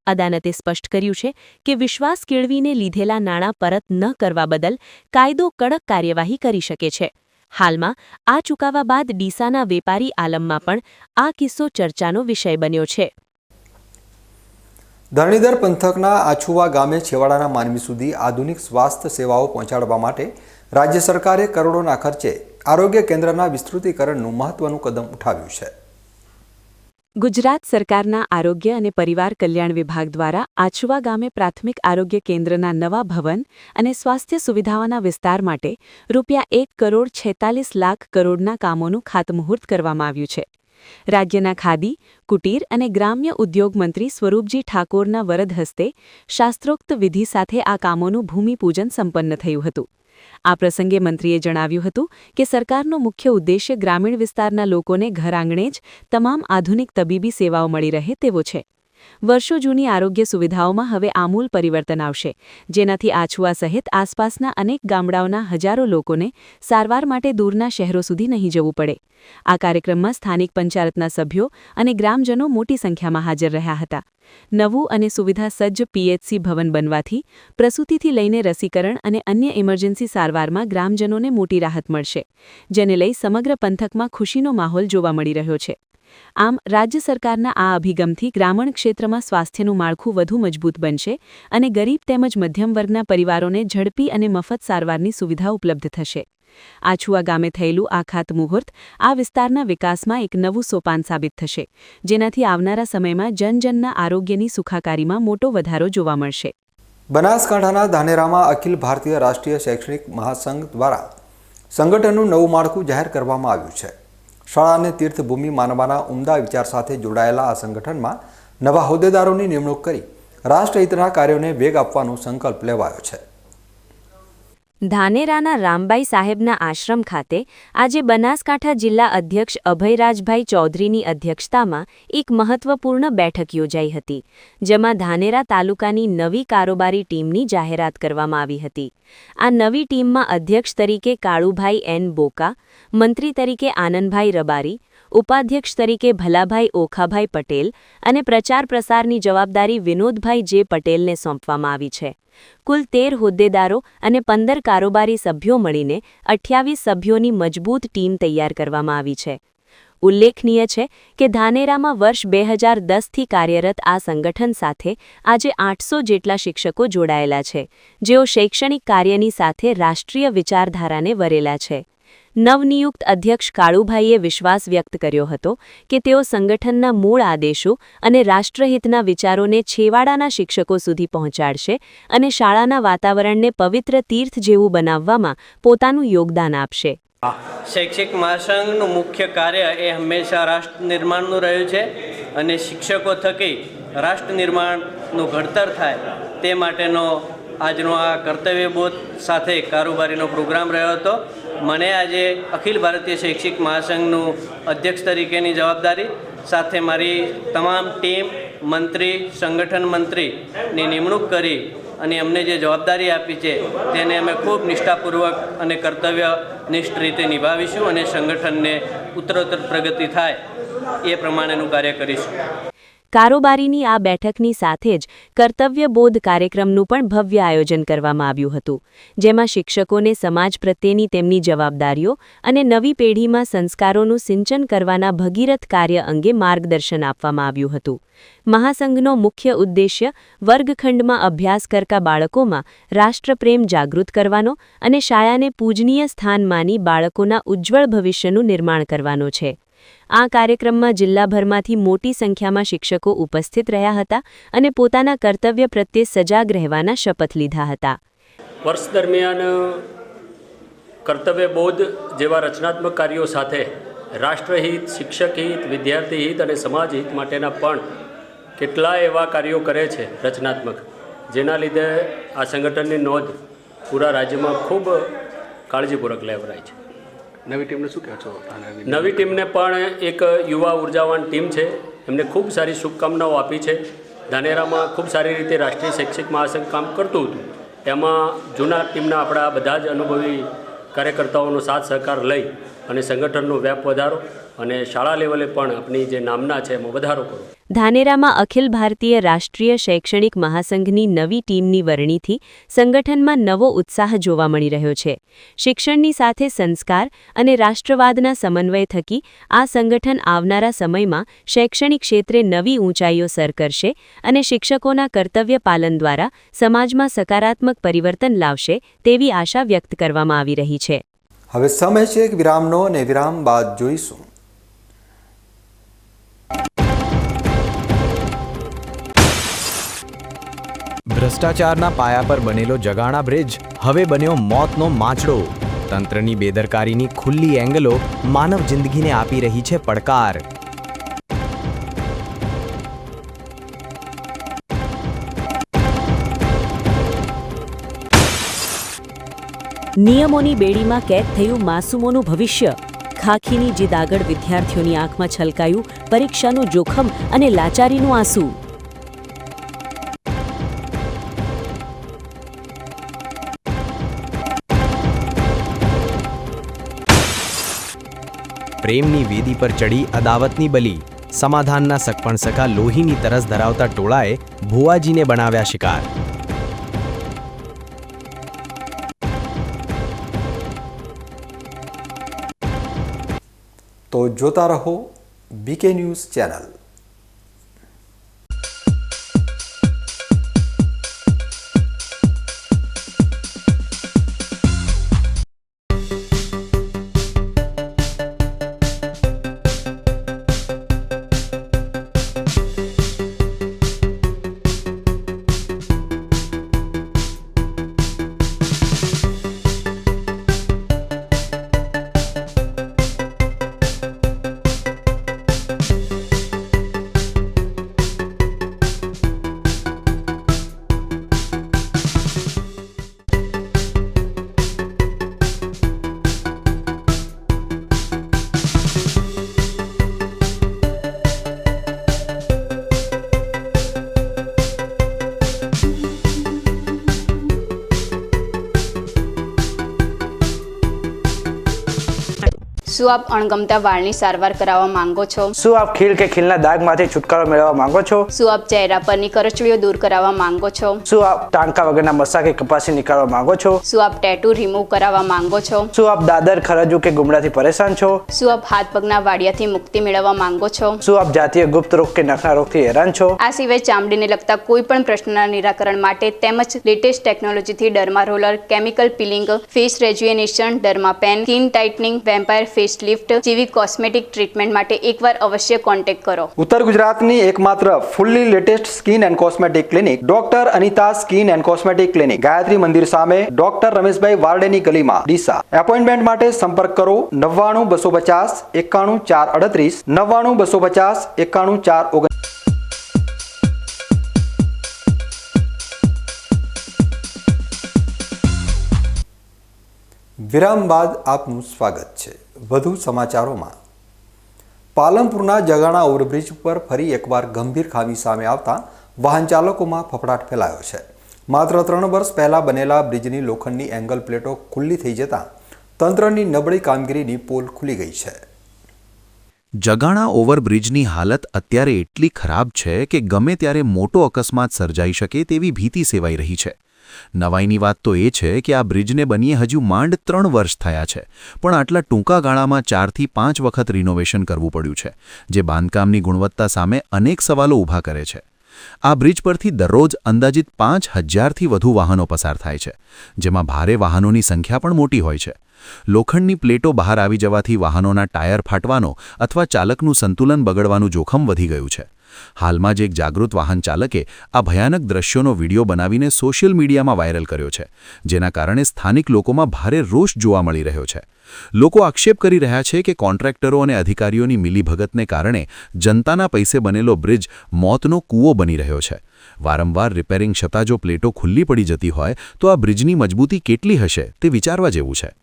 અદાલતે સ્પષ્ટ કર્યું છે કે વિશ્વાસ કેળવીને લીધેલા નાણાં પરત ન કરવા બદલ કાયદો કડક કાર્યવાહી કરી શકે છે. હાલમાં આ ચુકાવા બાદ ડીસાના વેપારી આલમમાં પણ આ કિસ્સો ચર્ચાનો વિષય બન્યો છે. ધરણીધર પંથકના આછુવા ગામે છેવાડાના માનવી સુધી આધુનિક સ્વાસ્થ્ય સેવાઓ પહોંચાડવા માટે રાજ્ય સરકારે કરોડોના ખર્ચે આરોગ્ય કેન્દ્રના વિસ્તૃતીકરણનું મહત્વનું કદમ ઉઠાવ્યું છે. ગુજરાત સરકારના આરોગ્ય અને પરિવાર કલ્યાણ વિભાગ દ્વારા આછુવા ગામે પ્રાથમિક આરોગ્ય કેન્દ્રના નવા ભવન અને સ્વાસ્થ્ય સુવિધાઓના વિસ્તાર માટે ₹1.46 કરોડના કામોનું ખાતમુહૂર્ત કરવામાં આવ્યું છે. રાજ્યના ખાદી, કુટીર અને ગ્રામ્ય ઉદ્યોગ મંત્રી સ્વરૂપજી ઠાકોરના વરદ હસ્તે શાસ્ત્રોક્ત વિધિ સાથે આ કામોનું ભૂમિપૂજન સંપન્ન થયું હતું. આ પ્રસંગે મંત્રીએ જણાવ્યું હતું કે સરકારનો મુખ્ય ઉદ્દેશ્ય ગ્રામીણ વિસ્તારના લોકોને ઘર આંગણે જ તમામ આધુનિક તબીબી સેવાઓ મળી રહે તેવો છે. વર્ષો જૂની આરોગ્ય સુવિધાઓમાં હવે આમૂલ પરિવર્તન આવશે, જેનાથી આછુવા સહિત આસપાસના અનેક ગામડાઓના હજારો લોકોને સારવાર માટે દૂરના શહેરો સુધી નહીં જવું પડે. આ કાર્યક્રમમાં સ્થાનિક પંચાયતના સભ્યો અને ગ્રામજનો મોટી સંખ્યામાં હાજર રહ્યા હતા. નવું અને સુવિધા સજ્જ પીએચસી ભવન બનવાથી પ્રસૂતિથી લઈને રસીકરણ અને અન્ય ઇમરજન્સી સારવારમાં ગ્રામજનોને મોટી રાહત મળશે, જેને લઈ સમગ્ર પંથકમાં ખુશીનો માહોલ જોવા મળી રહ્યો છે. આમ રાજ્ય સરકારના આ અભિગમથી ગ્રામીણ ક્ષેત્રમાં સ્વાસ્થ્યનું માળખું વધુ મજબૂત બનશે અને ગરીબ તેમજ મધ્યમ વર્ગના પરિવારોને ઝડપી અને મફત સારવારની સુવિધા ઉપલબ્ધ થશે. આછુવા ગામે થયેલું આ ખાતમુહૂર્ત આ વિસ્તારના વિકાસમાં એક નવું સોપાન સાબિત થશે, જેનાથી આવનારા સમયમાં જનજનના આરોગ્યની સુખાકારીમાં મોટો વધારો જોવા મળશે. બનાસકાંઠાના ધાનેરામાં અખિલ ભારતીય રાષ્ટ્રીય શૈક્ષણિક મહાસંઘ દ્વારા સંગઠનનું નવું માળખું જાહેર કરવામાં આવ્યું છે. શાળાને તીર્થભૂમિ માનવાના ઉમદા વિચાર સાથે જોડાયેલા આ સંગઠનમાં નવા હોદ્દેદારોની નિમણૂક કરી રાષ્ટ્રહિતના કાર્યોને વેગ આપવાનો સંકલ્પ લેવાયો છે. ધાનેરાના રામબાઈ સાહેબના આશ્રમ ખાતે આજે બનાસકાંઠા જિલ્લા અધ્યક્ષ અભયરાજભાઈ ચૌધરીની અધ્યક્ષતામાં એક મહત્વપૂર્ણ બેઠક યોજાઈ હતી, જેમાં ધાનેરા તાલુકાની નવી કારોબારી ટીમની જાહેરાત કરવામાં આવી હતી. આ નવી ટીમમાં અધ્યક્ષ તરીકે કાળુભાઈ એન બોકા, મંત્રી તરીકે આનંદભાઈ રબારી, ઉપાધ્યક્ષ તરીકે ભલાભાઈ ઓખાભાઈ પટેલ અને પ્રચાર પ્રસારની જવાબદારી વિનોદભાઈ જે પટેલને સોંપવામાં આવી છે. કુલ 13 હોદ્દેદારો અને 15 કારોબારી સભ્યો મળીને 28 સભ્યોની મજબૂત ટીમ તૈયાર કરવામાં આવી છે. ઉલ્લેખનીય છે કે ધાનેરામાં વર્ષ 2010થી કાર્યરત આ સંગઠન સાથે આજે 800 જેટલા શિક્ષકો જોડાયેલા છે, જેઓ શૈક્ષણિક કાર્યની સાથે રાષ્ટ્રીય વિચારધારાને વરેલા છે. નવનિયુક્ત અધ્યક્ષ કાળુભાઈએ વિશ્વાસ વ્યક્ત કર્યો હતો કે તેઓ સંગઠનના મૂળ આદેશો અને રાષ્ટ્રહિતના વિચારોને છેવાડાના શિક્ષકો સુધી પહોંચાડશે અને શાળાના વાતાવરણને પવિત્ર તીર્થ જેવું બનાવવામાં પોતાનું યોગદાન આપશે. શૈક્ષિક મહાસંઘનું મુખ્ય કાર્ય એ હંમેશા રાષ્ટ્ર નિર્માણનું રહ્યું છે અને શિક્ષકો થકી રાષ્ટ્ર નિર્માણનું ઘડતર થાય તે માટેનો આજનો આ કર્તવ્યબોધ સાથે કારોબારીનો પ્રોગ્રામ રહ્યો હતો. મને આજે અખિલ ભારતીય શૈક્ષિક મહાસંઘનું અધ્યક્ષ તરીકેની જવાબદારી સાથે મારી તમામ ટીમ, મંત્રી, સંગઠન મંત્રીની નિમણૂક કરી અને અમને જે જવાબદારી આપી છે તેને અમે ખૂબ નિષ્ઠાપૂર્વક અને કર્તવ્યનિષ્ઠ રીતે નિભાવીશું અને સંગઠનને ઉત્તરોત્તર પ્રગતિ થાય એ પ્રમાણેનું કાર્ય કરીશું. કારોબારીની આ બેઠકની સાથે જ કર્તવ્યબોધ કાર્યક્રમનું પણ ભવ્ય આયોજન કરવામાં આવ્યું હતું, જેમાં શિક્ષકોને સમાજ પ્રત્યેની તેમની જવાબદારીઓ અને નવી પેઢીમાં સંસ્કારોનું સિંચન કરવાના ભગીરથ કાર્ય અંગે માર્ગદર્શન આપવામાં આવ્યું હતું. મહાસંઘનો મુખ્ય ઉદ્દેશ્ય વર્ગખંડમાં અભ્યાસ કરતા બાળકોમાં રાષ્ટ્રપ્રેમ જાગૃત કરવાનો અને શાળાને પૂજનીય સ્થાન માની બાળકોના ઉજ્જવળ ભવિષ્યનું નિર્માણ કરવાનો છે. આ કાર્યક્રમમાં જિલ્લાભરમાંથી મોટી સંખ્યામાં શિક્ષકો ઉપસ્થિત રહ્યા હતા અને પોતાના કર્તવ્ય પ્રત્યે સજાગ રહેવાના શપથ લીધા હતા. વર્ષ દરમિયાન કર્તવ્યબોધ જેવા રચનાત્મક કાર્યો સાથે રાષ્ટ્રહિત, શિક્ષક હિત, વિદ્યાર્થી હિત અને સમાજ હિત માટેના પણ કેટલાય એવા કાર્યો કરે છે રચનાત્મક, જેના લીધે આ સંગઠનની નોંધ પૂરા રાજ્યમાં ખૂબ કાળજીપૂર્વક લેવરાય છે. નવી ટીમને શું કહો છો? નવી ટીમને પણ એક યુવા ઉર્જાવાન ટીમ છે, એમને ખૂબ સારી શુભકામનાઓ આપી છે. ધાનેરામાં ખૂબ સારી રીતે રાષ્ટ્રીય શૈક્ષિક મહાસંઘ કામ કરતું હતું, એમાં જૂના ટીમના આપણા બધા જ અનુભવી કાર્યકર્તાઓનો સાથ સહકાર લઈ અને સંગઠનનો વ્યાપ વધારો અને શાળા લેવલે પણ આપણી જે નામના છે એમાં વધારો કરો. ધાનેરામાં અખિલ ભારતીય રાષ્ટ્રીય શૈક્ષણિક મહાસંઘની નવી ટીમની વરણીથી સંગઠનમાં નવો ઉત્સાહ જોવા મળી રહ્યો છે. શિક્ષણની સાથે સંસ્કાર અને રાષ્ટ્રવાદના સમન્વય થકી આ સંગઠન આવનારા સમયમાં શૈક્ષણિક ક્ષેત્રે નવી ઊંચાઈઓ સર કરશે અને શિક્ષકોના કર્તવ્ય પાલન દ્વારા સમાજમાં સકારાત્મક પરિવર્તન લાવશે તેવી આશા વ્યક્ત કરવામાં આવી રહી છે. હવે સમય છે એક વિરામનો અને વિરામ બાદ જોઈશું. ભ્રષ્ટાચારના પાયા પર બનેલો જગાણા બ્રિજ હવે બન્યો મોતનો માંચડો. તંત્રની બેદરકારીની ખુલ્લી એંગલો માનવ જિંદગીને આપી રહી છે પડકાર. નિયમોની બેડીમાં કેદ થયું માસૂમોનું ભવિષ્ય. ખાખીની જીદ આગળ વિદ્યાર્થીઓની આંખમાં છલકાયું પરીક્ષાનું જોખમ અને લાચારીનું આંસુ. પ્રેમની વેદી પર ચડી અદાવતની બલી. સમાધાનના સગપણ સખા લોહીની તરસ ધરાવતા ટોળાએ ભુવાજીને બનાવ્યા શિકાર. તો જોતા રહો બીકે ન્યૂઝ ચેનલ. શું આપ અણગમતા વાળની સારવાર કરાવવા માંગો છો? શું આપ ખીલ કે ખીલના દાગમાંથી છુટકારો મેળવવા માંગો છો? શું આપ ચહેરા પરની કરચલીઓ દૂર કરાવવા માંગો છો? શું આપ ટાંકા વગરના મસા કે કપાસી નીકાળવા માંગો છો? શું આપ ટેટુ રિમૂવ કરાવવા માંગો છો? શું આપ દાદર, ખરજુ કે ગુમડાથી પરેશાન છો? શું આપ હાથ પગના વાડિયાથી મુક્તિ મેળવવા માંગો છો? શું આપ જાતીય ગુપ્ત રોગ કે નખના રોગથી હેરાન છો? આ સિવાય ચામડીને લગતા કોઈ પણ પ્રશ્નના નિરાકરણ માટે તેમજ લેટેસ્ટ ટેકનોલોજીથી derma roller, chemical peeling, face rejuvenation, derma pen, skin tightening, vampire face facelift જેવી કોસ્મેટિક ટ્રીટમેન્ટ માટે એકવાર અવશ્ય કોન્ટેક્ટ કરો. ઉત્તર ગુજરાતની એકમાત્ર fully latest skin and cosmetic clinic doctor Anita skin and cosmetic clinic, Gayatri Mandir સામે, ડોક્ટર રમેશભાઈ વારડેની ગલીમાં, ડીસા. એપોઇન્ટમેન્ટ માટે સંપર્ક કરો 99 250 91 438 99 250 91 439. વિરામ બાદ આપનું સ્વાગત છે. વધુ સમાચારોમાં, પાલનપુરના જગાણા ઓવરબ્રિજ પર ફરી એકવાર ગંભીર ખામી સામે આવતા વાહન ચાલકોમાં ફફડાટ ફેલાયો છે. માત્ર 3 વર્ષ પહેલા બનેલા બ્રિજની લોખંડની એંગલ પ્લેટો ખુલ્લી થઈ જતા તંત્રની નબળી કામગીરીની પોલ ખુલી ગઈ છે. જગાણા ઓવરબ્રિજની હાલત અત્યારે એટલી ખરાબ છે કે ગમે ત્યારે મોટો અકસ્માત સર્જાઈ શકે તેવી ભીતિ સેવાઈ રહી છે. નવાઈની વાત તો એ છે કે આ બ્રિજને બનીએ હજુ માંડ 3 વર્ષ થયા છે, પણ આટલા ટૂંકા ગાળામાં 4 થી 5 વખત રિનોવેશન કરવું પડ્યું છે, જે બાંધકામની ગુણવત્તા સામે અનેક સવાલો ઊભા કરે છે. આ બ્રિજ પરથી દરરોજ અંદાજિત 5000થી વધુ વાહનો પસાર થાય છે, જેમાં ભારે વાહનોની સંખ્યા પણ મોટી હોય છે. લોખંડની પ્લેટો બહાર આવી જવાથી વાહનોના ટાયર ફાટવાનો અથવા ચાલકનું સંતુલન બગડવાનું જોખમ વધી ગયું છે. હાલમાં જ એક જાગૃત વાહન ચાલકે આ ભયાનક દ્રશ્યોનો વિડીયો બનાવીને સોશિયલ મીડિયામાં વાયરલ કર્યો છે, જેના કારણે સ્થાનિક લોકોમાં ભારે રોષ જોવા મળી રહ્યો છે. લોકો આક્ષેપ કરી રહ્યા છે કે કોન્ટ્રાક્ટરો અને અધિકારીઓની મિલીભગતને કારણે જનતાના પૈસે બનેલો બ્રિજ મોતનો કૂવો બની રહ્યો છે. વારંવાર રિપેરિંગ છતાં જો પ્લેટો ખુલ્લી પડી જતી હોય તો આ બ્રિજની મજબૂતી કેટલી હશે તે વિચારવા જેવું છે.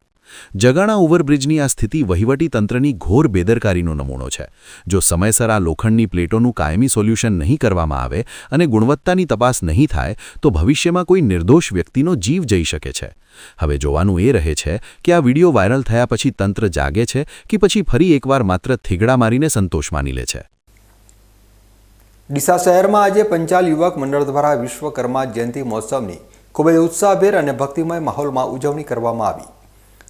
જગાણા ઓવરબ્રિજની આ સ્થિતિ વહીવટી તંત્રની ઘોર બેદરકારીનો નમૂનો છે. જો સમયસર આ લોખંડની પ્લેટોનું કાયમી સોલ્યુશન નહીં કરવામાં આવે અને ગુણવત્તાની તપાસ નહીં થાય તો ભવિષ્યમાં કોઈ નિર્દોષ વ્યક્તિનો જીવ જઈ શકે છે. હવે જોવાનું એ રહે છે કે આ વિડીયો વાયરલ થયા પછી તંત્ર જાગે છે કે પછી ફરી એકવાર માત્ર થીગડા મારીને સંતોષ માની લે છે. ડીસા શહેરમાં આજે પંચાલ યુવક મંડળ દ્વારા વિશ્વકર્મા જયંતિ મહોત્સવની ખૂબ જ ઉત્સાહભેર અને ભક્તિમય માહોલમાં ઉજવણી કરવામાં આવી.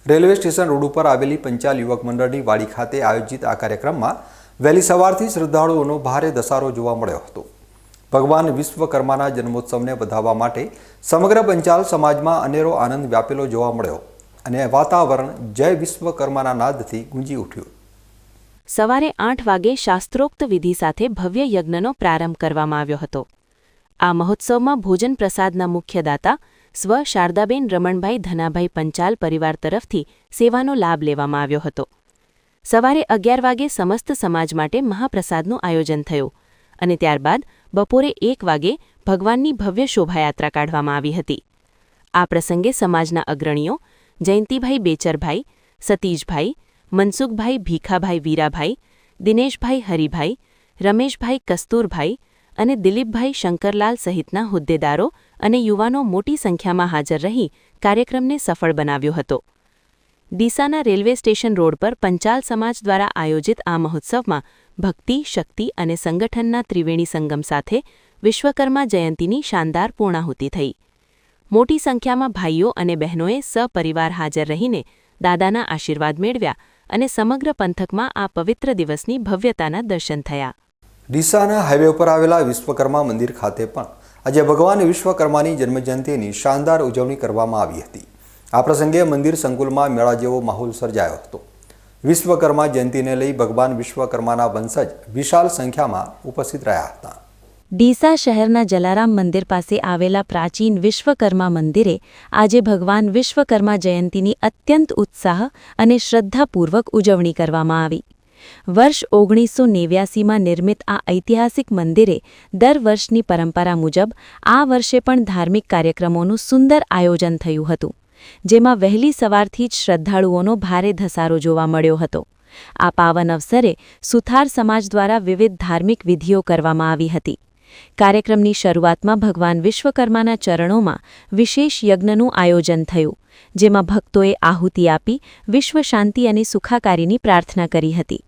રેલવે સ્ટેશન રોડ ઉપર આવેલી પંચાલ યુવક મંડળની વાડી ખાતે આયોજિત આ કાર્યક્રમમાં વહેલી સવારથી શ્રદ્ધાળુઓનો ભારે ધસારો જોવા મળ્યો હતો. ભગવાન વિશ્વકર્માના જન્મોત્સવને વધાવવા માટે સમગ્ર પંચાલ સમાજમાં અનેરો આનંદ વ્યાપેલો જોવા મળ્યો અને વાતાવરણ જય વિશ્વકર્માના નાદથી ગુંજી ઉઠ્યું. સવારે 8 વાગે શાસ્ત્રોક્ત વિધિ સાથે ભવ્ય યજ્ઞનો પ્રારંભ કરવામાં આવ્યો હતો. આ મહોત્સવમાં ભોજન પ્રસાદના મુખ્ય દાતા સ્વ શારદાબેન રમણભાઈ ધનાભાઈ પંચાલ પરિવાર તરફથી સેવાનો લાભ લેવામાં આવ્યો હતો. સવારે 11 વાગે સમસ્ત સમાજ માટે મહાપ્રસાદનું આયોજન થયું અને ત્યારબાદ બપોરે 1 વાગે ભગવાનની ભવ્ય શોભાયાત્રા કાઢવામાં આવી હતી. આ પ્રસંગે સમાજના અગ્રણીઓ જયંતિભાઈ બેચરભાઈ, સતીજભાઈ, મનસુખભાઈ ભીખાભાઈ વીરાભાઈ, દિનેશભાઈ હરિભાઈ, રમેશભાઈ કસ્તુરભાઈ અને દિલીપભાઈ શંકરલાલ સહિતના હોદ્દેદારો અને યુવાનો મોટી સંખ્યામાં હાજર રહી કાર્યક્રમને સફળ બનાવ્યો હતો. ડીસાના રેલવે સ્ટેશન રોડ પર પંચાલ સમાજ દ્વારા આયોજિત આ મહોત્સવમાં ભક્તિ, શક્તિ અને સંગઠનના ત્રિવેણી સંગમ સાથે વિશ્વકર્મા જયંતીની શાનદાર પૂર્ણાહુતિ થઈ. મોટી સંખ્યામાં ભાઈઓ અને બહેનોએ સપરિવાર હાજર રહીને દાદાના આશીર્વાદ મેળવ્યા અને સમગ્ર પંથકમાં આ પવિત્ર દિવસની ભવ્યતાના દર્શન થયા. ડીસાના હાઈવે ઉપર આવેલા વિશ્વકર્મા મંદિર ખાતે પણ આજે ભગવાન વિશ્વકર્માની જન્મજયંતિની શાનદાર ઉજવણી કરવામાં આવી હતી. આ પ્રસંગે મંદિર સંકુલમાં મેળા જેવો માહોલ સર્જાયો હતો. વિશ્વકર્મા જયંતિને લઈ ભગવાન વિશ્વકર્માના વંશજ વિશાળ સંખ્યામાં ઉપસ્થિત રહ્યા હતા. ડીસા શહેરના જલારામ મંદિર પાસે આવેલા પ્રાચીન વિશ્વકર્મા મંદિરે આજે ભગવાન વિશ્વકર્મા જયંતિની અત્યંત ઉત્સાહ અને શ્રદ્ધાપૂર્વક ઉજવણી કરવામાં આવી. વર્ષ 1989માં નિર્મિત આ ઐતિહાસિક મંદિરે દર વર્ષની પરંપરા મુજબ આ વર્ષે પણ ધાર્મિક કાર્યક્રમોનું સુંદર આયોજન થયું હતું, જેમાં વહેલી સવારથી જ શ્રદ્ધાળુઓનો ભારે ધસારો જોવા મળ્યો હતો. આ પાવન અવસરે સુથાર સમાજ દ્વારા વિવિધ ધાર્મિક વિધિઓ કરવામાં આવી હતી. કાર્યક્રમની શરૂઆતમાં ભગવાન વિશ્વકર્માના ચરણોમાં વિશેષ યજ્ઞનું આયોજન થયું, જેમાં ભક્તોએ આહુતિ આપી વિશ્વ શાંતિ અને સુખાકારીની પ્રાર્થના કરી હતી.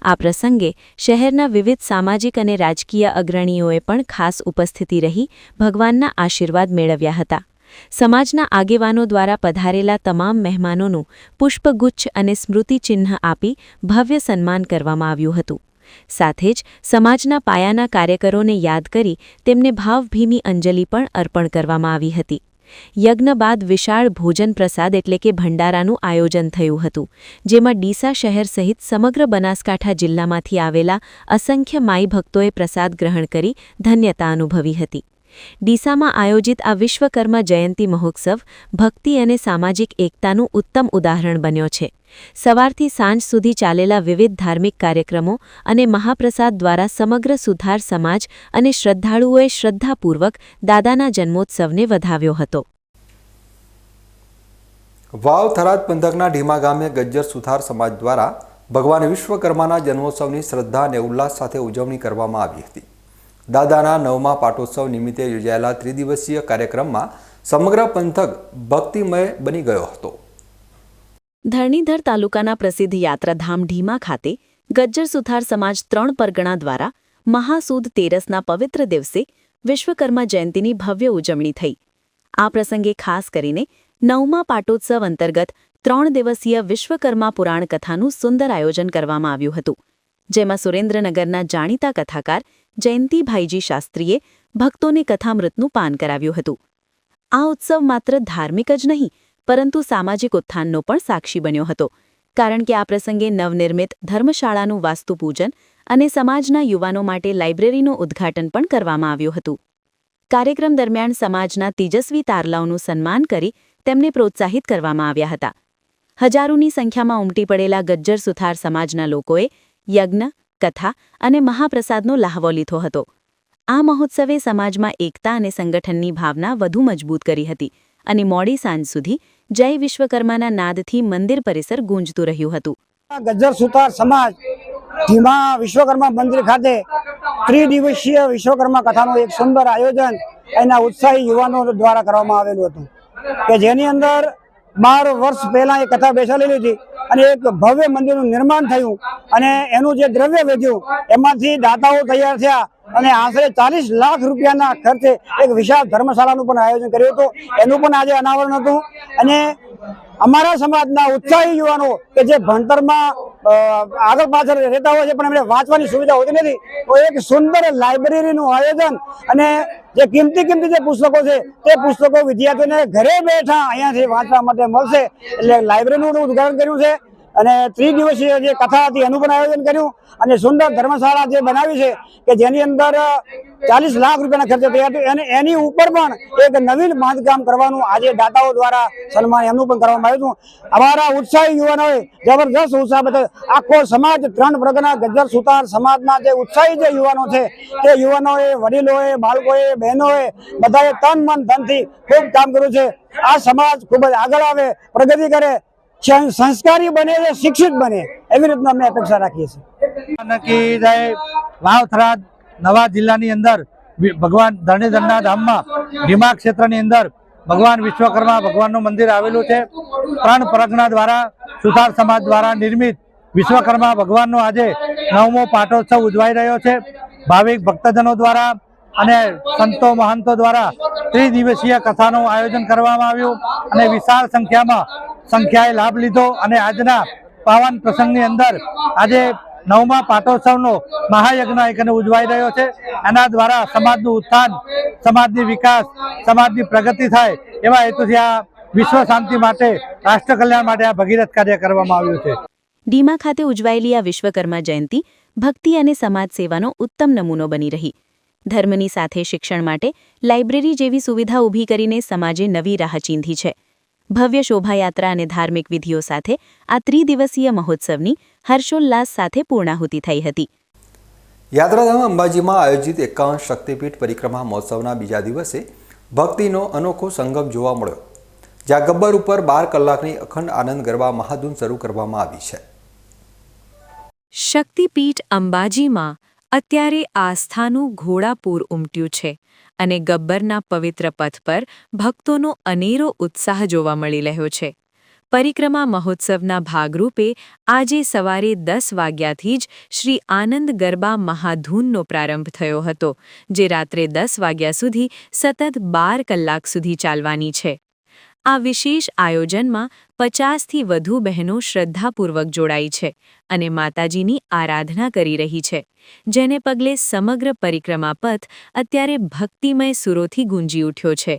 આ પ્રસંગે શહેરના વિવિધ સામાજિક અને રાજકીય અગ્રણીઓએ પણ ખાસ ઉપસ્થિતિ રહી ભગવાનના આશીર્વાદ મેળવ્યા હતા. સમાજના આગેવાનો દ્વારા પધારેલા તમામ મહેમાનોનું પુષ્પગુચ્છ અને સ્મૃતિચિહ્ન આપી ભવ્ય સન્માન કરવામાં આવ્યું હતું. સાથે જ સમાજના પાયાના કાર્યકરોને યાદ કરી તેમને ભાવભીની અંજલિ પણ અર્પણ કરવામાં આવી હતી. યજ્ઞ બાદ વિશાળ ભોજન પ્રસાદ એટલે કે ભંડારાનું આયોજન થયું હતું, જેમાં ડીસા શહેર સહિત સમગ્ર બનાસકાંઠા જિલ્લામાંથી આવેલા અસંખ્ય માઈ ભક્તોએ પ્રસાદ ગ્રહણ કરી ધન્યતા અનુભવી હતી. ડીસામાં આયોજિત આ વિશ્વકર્મા જયંતી મહોત્સવ ભક્તિ અને સામાજિક એકતાનું ઉત્તમ ઉદાહરણ બન્યો છે. સવારથી સાંજ સુધી ચાલેલા વિવિધ ધાર્મિક કાર્યક્રમો અને મહાપ્રસાદ દ્વારા સમગ્ર સુથાર સમાજ અને શ્રદ્ધાળુઓએ શ્રદ્ધાપૂર્વક દાદાના જન્મોત્સવને વધાવ્યો હતો. વાવ થરાદ પંથકના ઢીમા ગામે ગજ્જર સુથાર સમાજ દ્વારા ભગવાન વિશ્વકર્માના જન્મોત્સવની શ્રદ્ધા અને ઉલ્લાસ સાથે ઉજવણી કરવામાં આવી હતી. દાદાના 9મા પાટોત્સવ નિમિત્તે યોજાયેલા ત્રિદિવસીય કાર્યક્રમમાં સમગ્ર પંથક ભક્તિમય બની ગયો હતો. ધરણીધર તાલુકાના પ્રસિદ્ધ યાત્રાધામ ઢીમા ખાતે ગજ્જર સુથાર સમાજ 3 પરગણા દ્વારા મહાસુદ તેરસના પવિત્ર દિવસે વિશ્વકર્મા જયંતીની ભવ્ય ઉજવણી થઈ. આ પ્રસંગે ખાસ કરીને 9મા પાટોત્સવ અંતર્ગત 3 દિવસીય વિશ્વકર્મા પુરાણ કથાનું સુંદર આયોજન કરવામાં આવ્યું હતું, જેમાં સુરેન્દ્રનગરના જાણીતા કથાકાર જયંતિભાઈજી શાસ્ત્રીએ ભક્તોને કથામૃતનું પાન કરાવ્યું હતું. આ ઉત્સવ માત્ર ધાર્મિક જ નહીં પરંતુ સામાજિક ઉત્થાનનો પણ સાક્ષી બન્યો હતો, કારણ કે આ પ્રસંગે નવનિર્મિત ધર્મશાળાનું વાસ્તુપૂજન અને સમાજના યુવાનો માટે લાઇબ્રેરીનું ઉદ્ઘાટન પણ કરવામાં આવ્યું હતું. કાર્યક્રમ દરમિયાન સમાજના તેજસ્વી તારલાઓનું સન્માન કરી તેમને પ્રોત્સાહિત કરવામાં આવ્યા હતા. હજારોની સંખ્યામાં ઉમટી પડેલા ગજ્જર સુથાર સમાજના લોકોએ યજ્ઞ, કથા અને મહાપ્રસાદનો લહાવો લીધો હતો. આ મહોત્સવે સમાજમાં એકતા અને સંગઠનની ભાવના વધુ મજબૂત કરી હતી અને મોડી સાંજ સુધી જય વિશ્વકર્માના નાદથી મંદિર પરિસર ગુંજતું રહ્યું હતું. ગજ્જર સુથાર સમાજ ઢીમા વિશ્વકર્મા મંદિર ખાતે ત્રિદિવસીય વિશ્વકર્મા કથાનું એક સુંદર આયોજન એના ઉત્સાહી યુવાનો દ્વારા કરવામાં આવેલું હતું, કે જેની અંદર 12 વર્ષ પહેલા એ કથા બેસાડેલી હતી અને એક ભવ્ય મંદિરનું નિર્માણ થયું અને એનું જે દ્રવ્ય વધ્યું એમાંથી દાતાઓ તૈયાર થયા અને આશરે 40 લાખ રૂપિયાના ખર્ચે એક વિશાળ ધર્મશાળાનું પણ આયોજન કર્યું હતું. એનું પણ આજે અનાવરણ હતું અને અમારા સમાજના ઉત્સાહી યુવાનો કે જે ભણતરમાં આગળ પાછળ રહેતા હોય છે પણ એમને વાંચવાની સુવિધા હોતી નથી, તો એક સુંદર લાઇબ્રેરીનું આયોજન અને જે કિંમતી જે પુસ્તકો છે તે પુસ્તકો વિદ્યાર્થીઓને ઘરે બેઠા અહીંયાથી વાંચવા માટે મળશે એટલે લાઇબ્રેરીનું ઉદ્ઘાટન કર્યું છે અને ત્રિદિવસીય જે કથા હતી એનું પણ આયોજન કર્યું અને સુંદર ધર્મશાળા જે બનાવી છે કે જેની અંદર 40 લાખ રૂપિયાના ખર્ચે તૈયાર થયું અને એની ઉપર પણ એક નવીન બાંધકામ કરવાનું આજે દાતાઓ દ્વારા સન્માન એમનું પણ કરવામાં આવ્યું હતું. અમારા ઉત્સાહી યુવાનોએ જબરદસ્ત ઉત્સાહ બતાવ્યો. આખો સમાજ 3 પરગણા ગજ્જર સુથાર સમાજના જે ઉત્સાહી જે યુવાનો છે તે યુવાનોએ, વડીલોએ, બાળકોએ, બહેનોએ બધાએ તન મન ધનથી ખૂબ કામ કર્યું છે. આ સમાજ ખૂબ જ આગળ આવે, પ્રગતિ કરે, સંસ્કારી બને, શિક્ષિત બને એવી રીતના અમે અપેક્ષા રાખીએ છીએ. વાવ થરાદ નવા જિલ્લાની અંદર ભગવાન ધરણીધરના ધામમાં ઢીમા ક્ષેત્રની અંદર ભગવાન વિશ્વકર્મા ભગવાનનું મંદિર આવેલું છે. 3 પરગણા દ્વારા સુથાર સમાજ દ્વારા નિર્મિત વિશ્વકર્મા ભગવાનનો આજે 9મો પાટોત્સવ ઉજવાઈ રહ્યો છે. ભાવિક ભક્તજનો દ્વારા અને સંતો મહંતો દ્વારા ત્રિદિવસીય કથાનું આયોજન કરવામાં આવ્યું અને વિશાળ સંખ્યાએ લાભ લીધો અને આજના પાવન પ્રસંગની અંદર આજે 9મા પાટોત્સવનો મહાયજ્ઞ એકને ઉજવાઈ રહ્યો છે. એના દ્વારા સમાજનું ઉત્થાન, સમાજની વિકાસ, સમાજની પ્રગતિ થાય એવા હેતુથી આ વિશ્વ શાંતિ માટે, રાષ્ટ્ર કલ્યાણ માટે આ ભગીરથ કાર્ય કરવામાં આવ્યું છે. ઢીમા ખાતે ઉજવાયેલી આ વિશ્વકર્મા જયંતી ભક્તિ અને સમાજ સેવાનો ઉત્તમ નમૂનો બની રહી. ધર્મની સાથે શિક્ષણ માટે લાઇબ્રેરી જેવી સુવિધા ઊભી કરીને સમાજે નવી રાહ ચીંધી છે. ભવ્ય શોભાયાત્રા અને ધાર્મિક વિધિઓ સાથે આ ત્રિદિવસીય મહોત્સવની હર્ષોલ્લાસ સાથે પૂર્ણાહુતિ થઈ હતી. યાત્રાધામ અંબાજીમાં આયોજિત 51 શક્તિપીઠ પરિક્રમા મહોત્સવના બીજા દિવસે ભક્તિનો અનોખો સંગમ જોવા મળ્યો, જ્યાં ગબ્બર ઉપર 12 કલાકની અખંડ આનંદ ગરબા મહાધૂન શરૂ કરવામાં આવી છે. શક્તિપીઠ અંબાજીમાં અત્યારે આસ્થાનું ઘોડાપૂર ઉમટ્યું છે અને ગબ્બરના પવિત્ર પથ પર ભક્તોનો અનેરો ઉત્સાહ જોવા મળી રહ્યો છે. પરિક્રમા મહોત્સવના ભાગરૂપે આજે સવારે 10 વાગ્યાથી જ શ્રી આનંદ ગરબા મહાધૂનનો પ્રારંભ થયો હતો, જે રાત્રે 10 વાગ્યા સુધી સતત 12 કલાક સુધી ચાલવાની છે. આ વિશેષ આયોજનમાં 50થી વધુ બહેનો શ્રદ્ધાપૂર્વક જોડાઈ છે અને માતાજીની આરાધના કરી રહી છે, જેને પગલે સમગ્ર પરિક્રમા પથ અત્યારે ભક્તિમય સુરોથી ગુંજી ઉઠ્યો છે.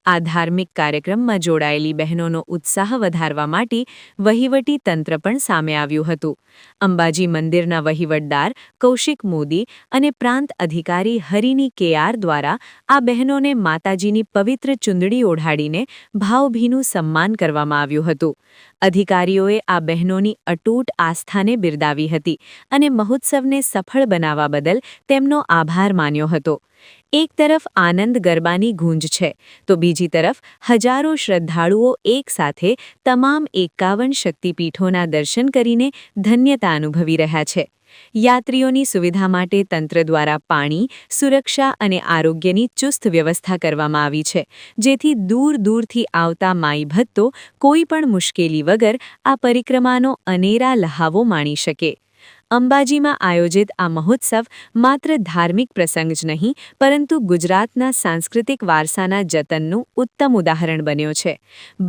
આ ધાર્મિક કાર્યક્રમમાં જોડાયેલી બહેનોનો ઉત્સાહ વધારવા માટે વહીવટી તંત્ર પણ સામે આવ્યું હતું. અંબાજી મંદિરના વહીવટદાર કૌશિક મોદી અને પ્રાંત અધિકારી હરિની કેઆર દ્વારા આ બહેનોને માતાજીની પવિત્ર ચુંદડી ઓઢાડીને ભાવભીનું સન્માન કરવામાં આવ્યું હતું. અધિકારીઓએ આ બહેનોની અતૂટ આસ્થાને બિરદાવી હતી અને મહોત્સવને સફળ બનાવવા બદલ તેમનો આભાર માન્યો હતો. એક તરફ આનંદ ગરબાની ગૂંજ છે તો બીજી તરફ હજારો શ્રદ્ધાળુઓ એકસાથે તમામ 51 શક્તિપીઠોના દર્શન કરીને ધન્યતા અનુભવી રહ્યા છે. યાત્રીઓની સુવિધા માટે તંત્ર દ્વારા પાણી, સુરક્ષા અને આરોગ્યની ચુસ્ત વ્યવસ્થા કરવામાં આવી છે, જેથી દૂર દૂરથી આવતા માઈ ભક્તો કોઈ પણ મુશ્કેલી વગર આ પરિક્રમાનો અનેરા લહાવો માણી શકે. અંબાજીમાં આયોજિત આ મહોત્સવ માત્ર ધાર્મિક પ્રસંગ જ નહીં, પરંતુ ગુજરાતના સાંસ્કૃતિક વારસાના જતનનું ઉત્તમ ઉદાહરણ બન્યો છે.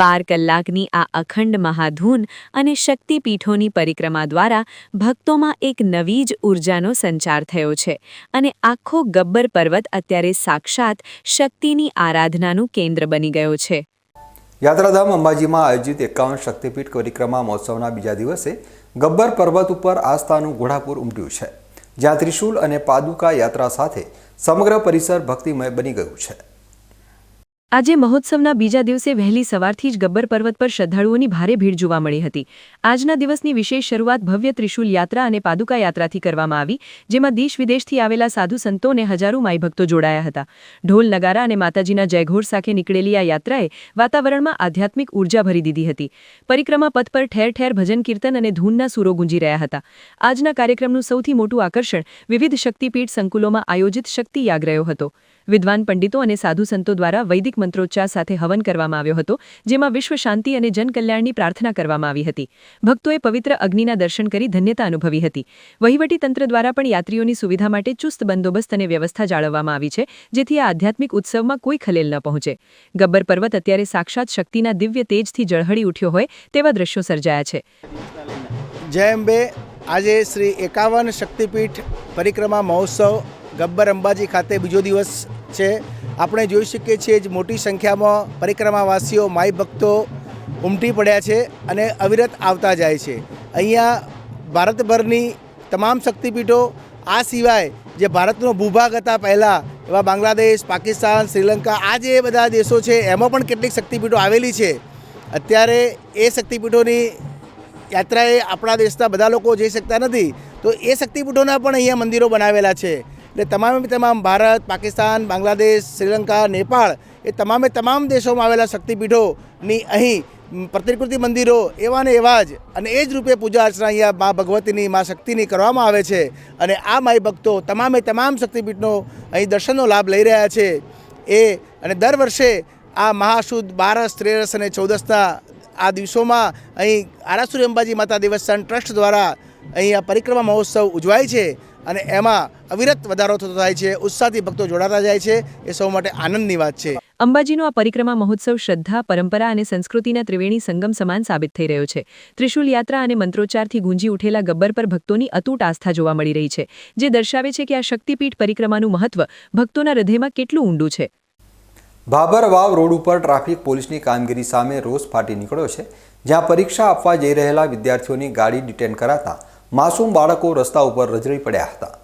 12 કલાકની આ અખંડ મહાધૂન અને શક્તિપીઠોની પરિક્રમા દ્વારા ભક્તોમાં એક નવી જ ઊર્જાનો સંચાર થયો છે અને આખો ગબ્બર પર્વત અત્યારે સાક્ષાત શક્તિની આરાધનાનું કેન્દ્ર બની ગયો છે. યાત્રાધામ અંબાજીમાં આયોજિત 51 શક્તિપીઠ પરિક્રમા મહોત્સવના બીજા દિવસે ગબ્બર પર્વત ઉપર આસ્થાનું ઘોડાપુર ઉમટ્યું છે, જ્યાં ત્રિશૂલ અને પાદુકા યાત્રા સાથે સમગ્ર પરિસર ભક્તિમય બની ગયું છે. આજે મહોત્સવના બીજા દિવસે વહેલી સવારથી જ ગબ્બર પર્વત પર શ્રદ્ધાળુઓની ભારે ભીડ જોવા મળી હતી. આજના દિવસની વિશેષ શરૂઆત ભવ્ય ત્રિશૂલ યાત્રા અને પાદુકા યાત્રાથી કરવામાં આવી, જેમાં દેશ વિદેશથી આવેલા સાધુ સંતો અને હજારો માઈ ભક્તો જોડાયા હતા. ઢોલ નગારા અને માતાજીના જયઘોષ સાથે નીકળેલી આ યાત્રાએ વાતાવરણમાં આધ્યાત્મિક ઉર્જા ભરી દીધી હતી. પરિક્રમા પથ પર ઠેર ઠેર ભજન કીર્તન અને ધૂનના સૂરો ગુંજી રહ્યા હતા. આજના કાર્યક્રમનું સૌથી મોટું આકર્ષણ વિવિધ શક્તિપીઠ સંકુલોમાં આયોજિત શક્તિ યાગ રહ્યો હતો. વિદ્વાન પંડિતો અને સાધુ સંતો દ્વારા વૈદિક મંત્રોચ્ચાર સાથે હવન કરવામાં આવ્યો હતો, જેમાં વિશ્વ શાંતિ અને જનકલ્યાણની પ્રાર્થના કરવામાં આવી હતી. ભક્તોએ પવિત્ર અગ્નિના દર્શન કરી ધન્યતા અનુભવી હતી. વહીવટી તંત્ર દ્વારા પણ યાત્રીઓની સુવિધા માટે ચુસ્ત બંદોબસ્ત અને વ્યવસ્થા જાળવવામાં આવી છે, જેથી આ આધ્યાત્મિક ઉત્સવમાં કોઈ ખલેલ ન પહોંચે. ગબ્બર પર્વત અત્યારે સાક્ષાત શક્તિના દિવ્ય તેજથી ઝળહળી ઉઠ્યો હોય તેવા દ્રશ્યો સર્જાયા છે. જય અંબે. આજે શ્રી 51 શક્તિપીઠ પરિક્રમા મહોત્સવ ગબ્બર અંબાજી ખાતે બીજો દિવસ છે. આપણે જોઈ શકીએ છીએ જ મોટી સંખ્યામાં પરિક્રમાવાસીઓ માઈ ભક્તો ઉમટી પડ્યા છે અને અવિરત આવતા જાય છે. અહીંયા ભારતભરની તમામ શક્તિપીઠો, આ સિવાય જે ભારતનો ભૂભાગ હતા પહેલાં એવા બાંગ્લાદેશ, પાકિસ્તાન, શ્રીલંકા, આ જે બધા દેશો છે એમાં પણ કેટલીક શક્તિપીઠો આવેલી છે. અત્યારે એ શક્તિપીઠોની યાત્રાએ આપણા દેશના બધા લોકો જઈ શકતા નથી, તો એ શક્તિપીઠોના પણ અહીંયા મંદિરો બનાવેલા છે. એટલે તમામ ભારત, પાકિસ્તાન, બાંગ્લાદેશ, શ્રીલંકા, નેપાળ એ તમામ દેશોમાં આવેલા શક્તિપીઠોની અહીં પ્રતિકૃતિ મંદિરો એવા ને એવા જ અને એ જ રૂપે પૂજા અર્ચના અહીંયા મા ભગવતીની, મા શક્તિની કરવામાં આવે છે. અને આ માઈ ભક્તો તમામ શક્તિપીઠનો અહીં દર્શનનો લાભ લઈ રહ્યા છે. અને દર વર્ષે આ મહાશુદ્ધ 12, 13 અને 14ના આ દિવસોમાં અહીં આરાસુરી અંબાજી માતા દેવસ્થાન ટ્રસ્ટ દ્વારા અહીં આ પરિક્રમા મહોત્સવ ઉજવાય છે અને એમાં અવિરત વધારો થતો થાય છે. ઉત્સાહથી ભક્તો જોડાતા જાય છે. એ સૌ માટે આનંદની વાત છે. અંબાજીનો આ પરિક્રમા મહોત્સવ શ્રદ્ધા, પરંપરા અને સંસ્કૃતિના ત્રિવેણી સંગમ સમાન સાબિત થઈ રહ્યો છે. ત્રિશૂલ યાત્રા અને મંત્રોચ્ચારથી ગુંજી ઉઠેલા ગબ્બર પર ભક્તોની અતૂટ આસ્થા જોવા મળી રહી છે, જે દર્શાવે છે કે આ શક્તિપીઠ પરિક્રમાનું મહત્વ ભક્તોના હૃદયમાં કેટલું ઊંડું છે. ભાભર વાવ રોડ ઉપર ટ્રાફિક પોલીસની કામગીરી સામે રોષ ફાટી નીકળ્યો છે, જ્યાં પરીક્ષા આપવા જઈ રહેલા વિદ્યાર્થીઓની ગાડી ડિટેન કરાતા માસૂમ બાળકો રસ્તા ઉપર રજળી પડ્યા હતા.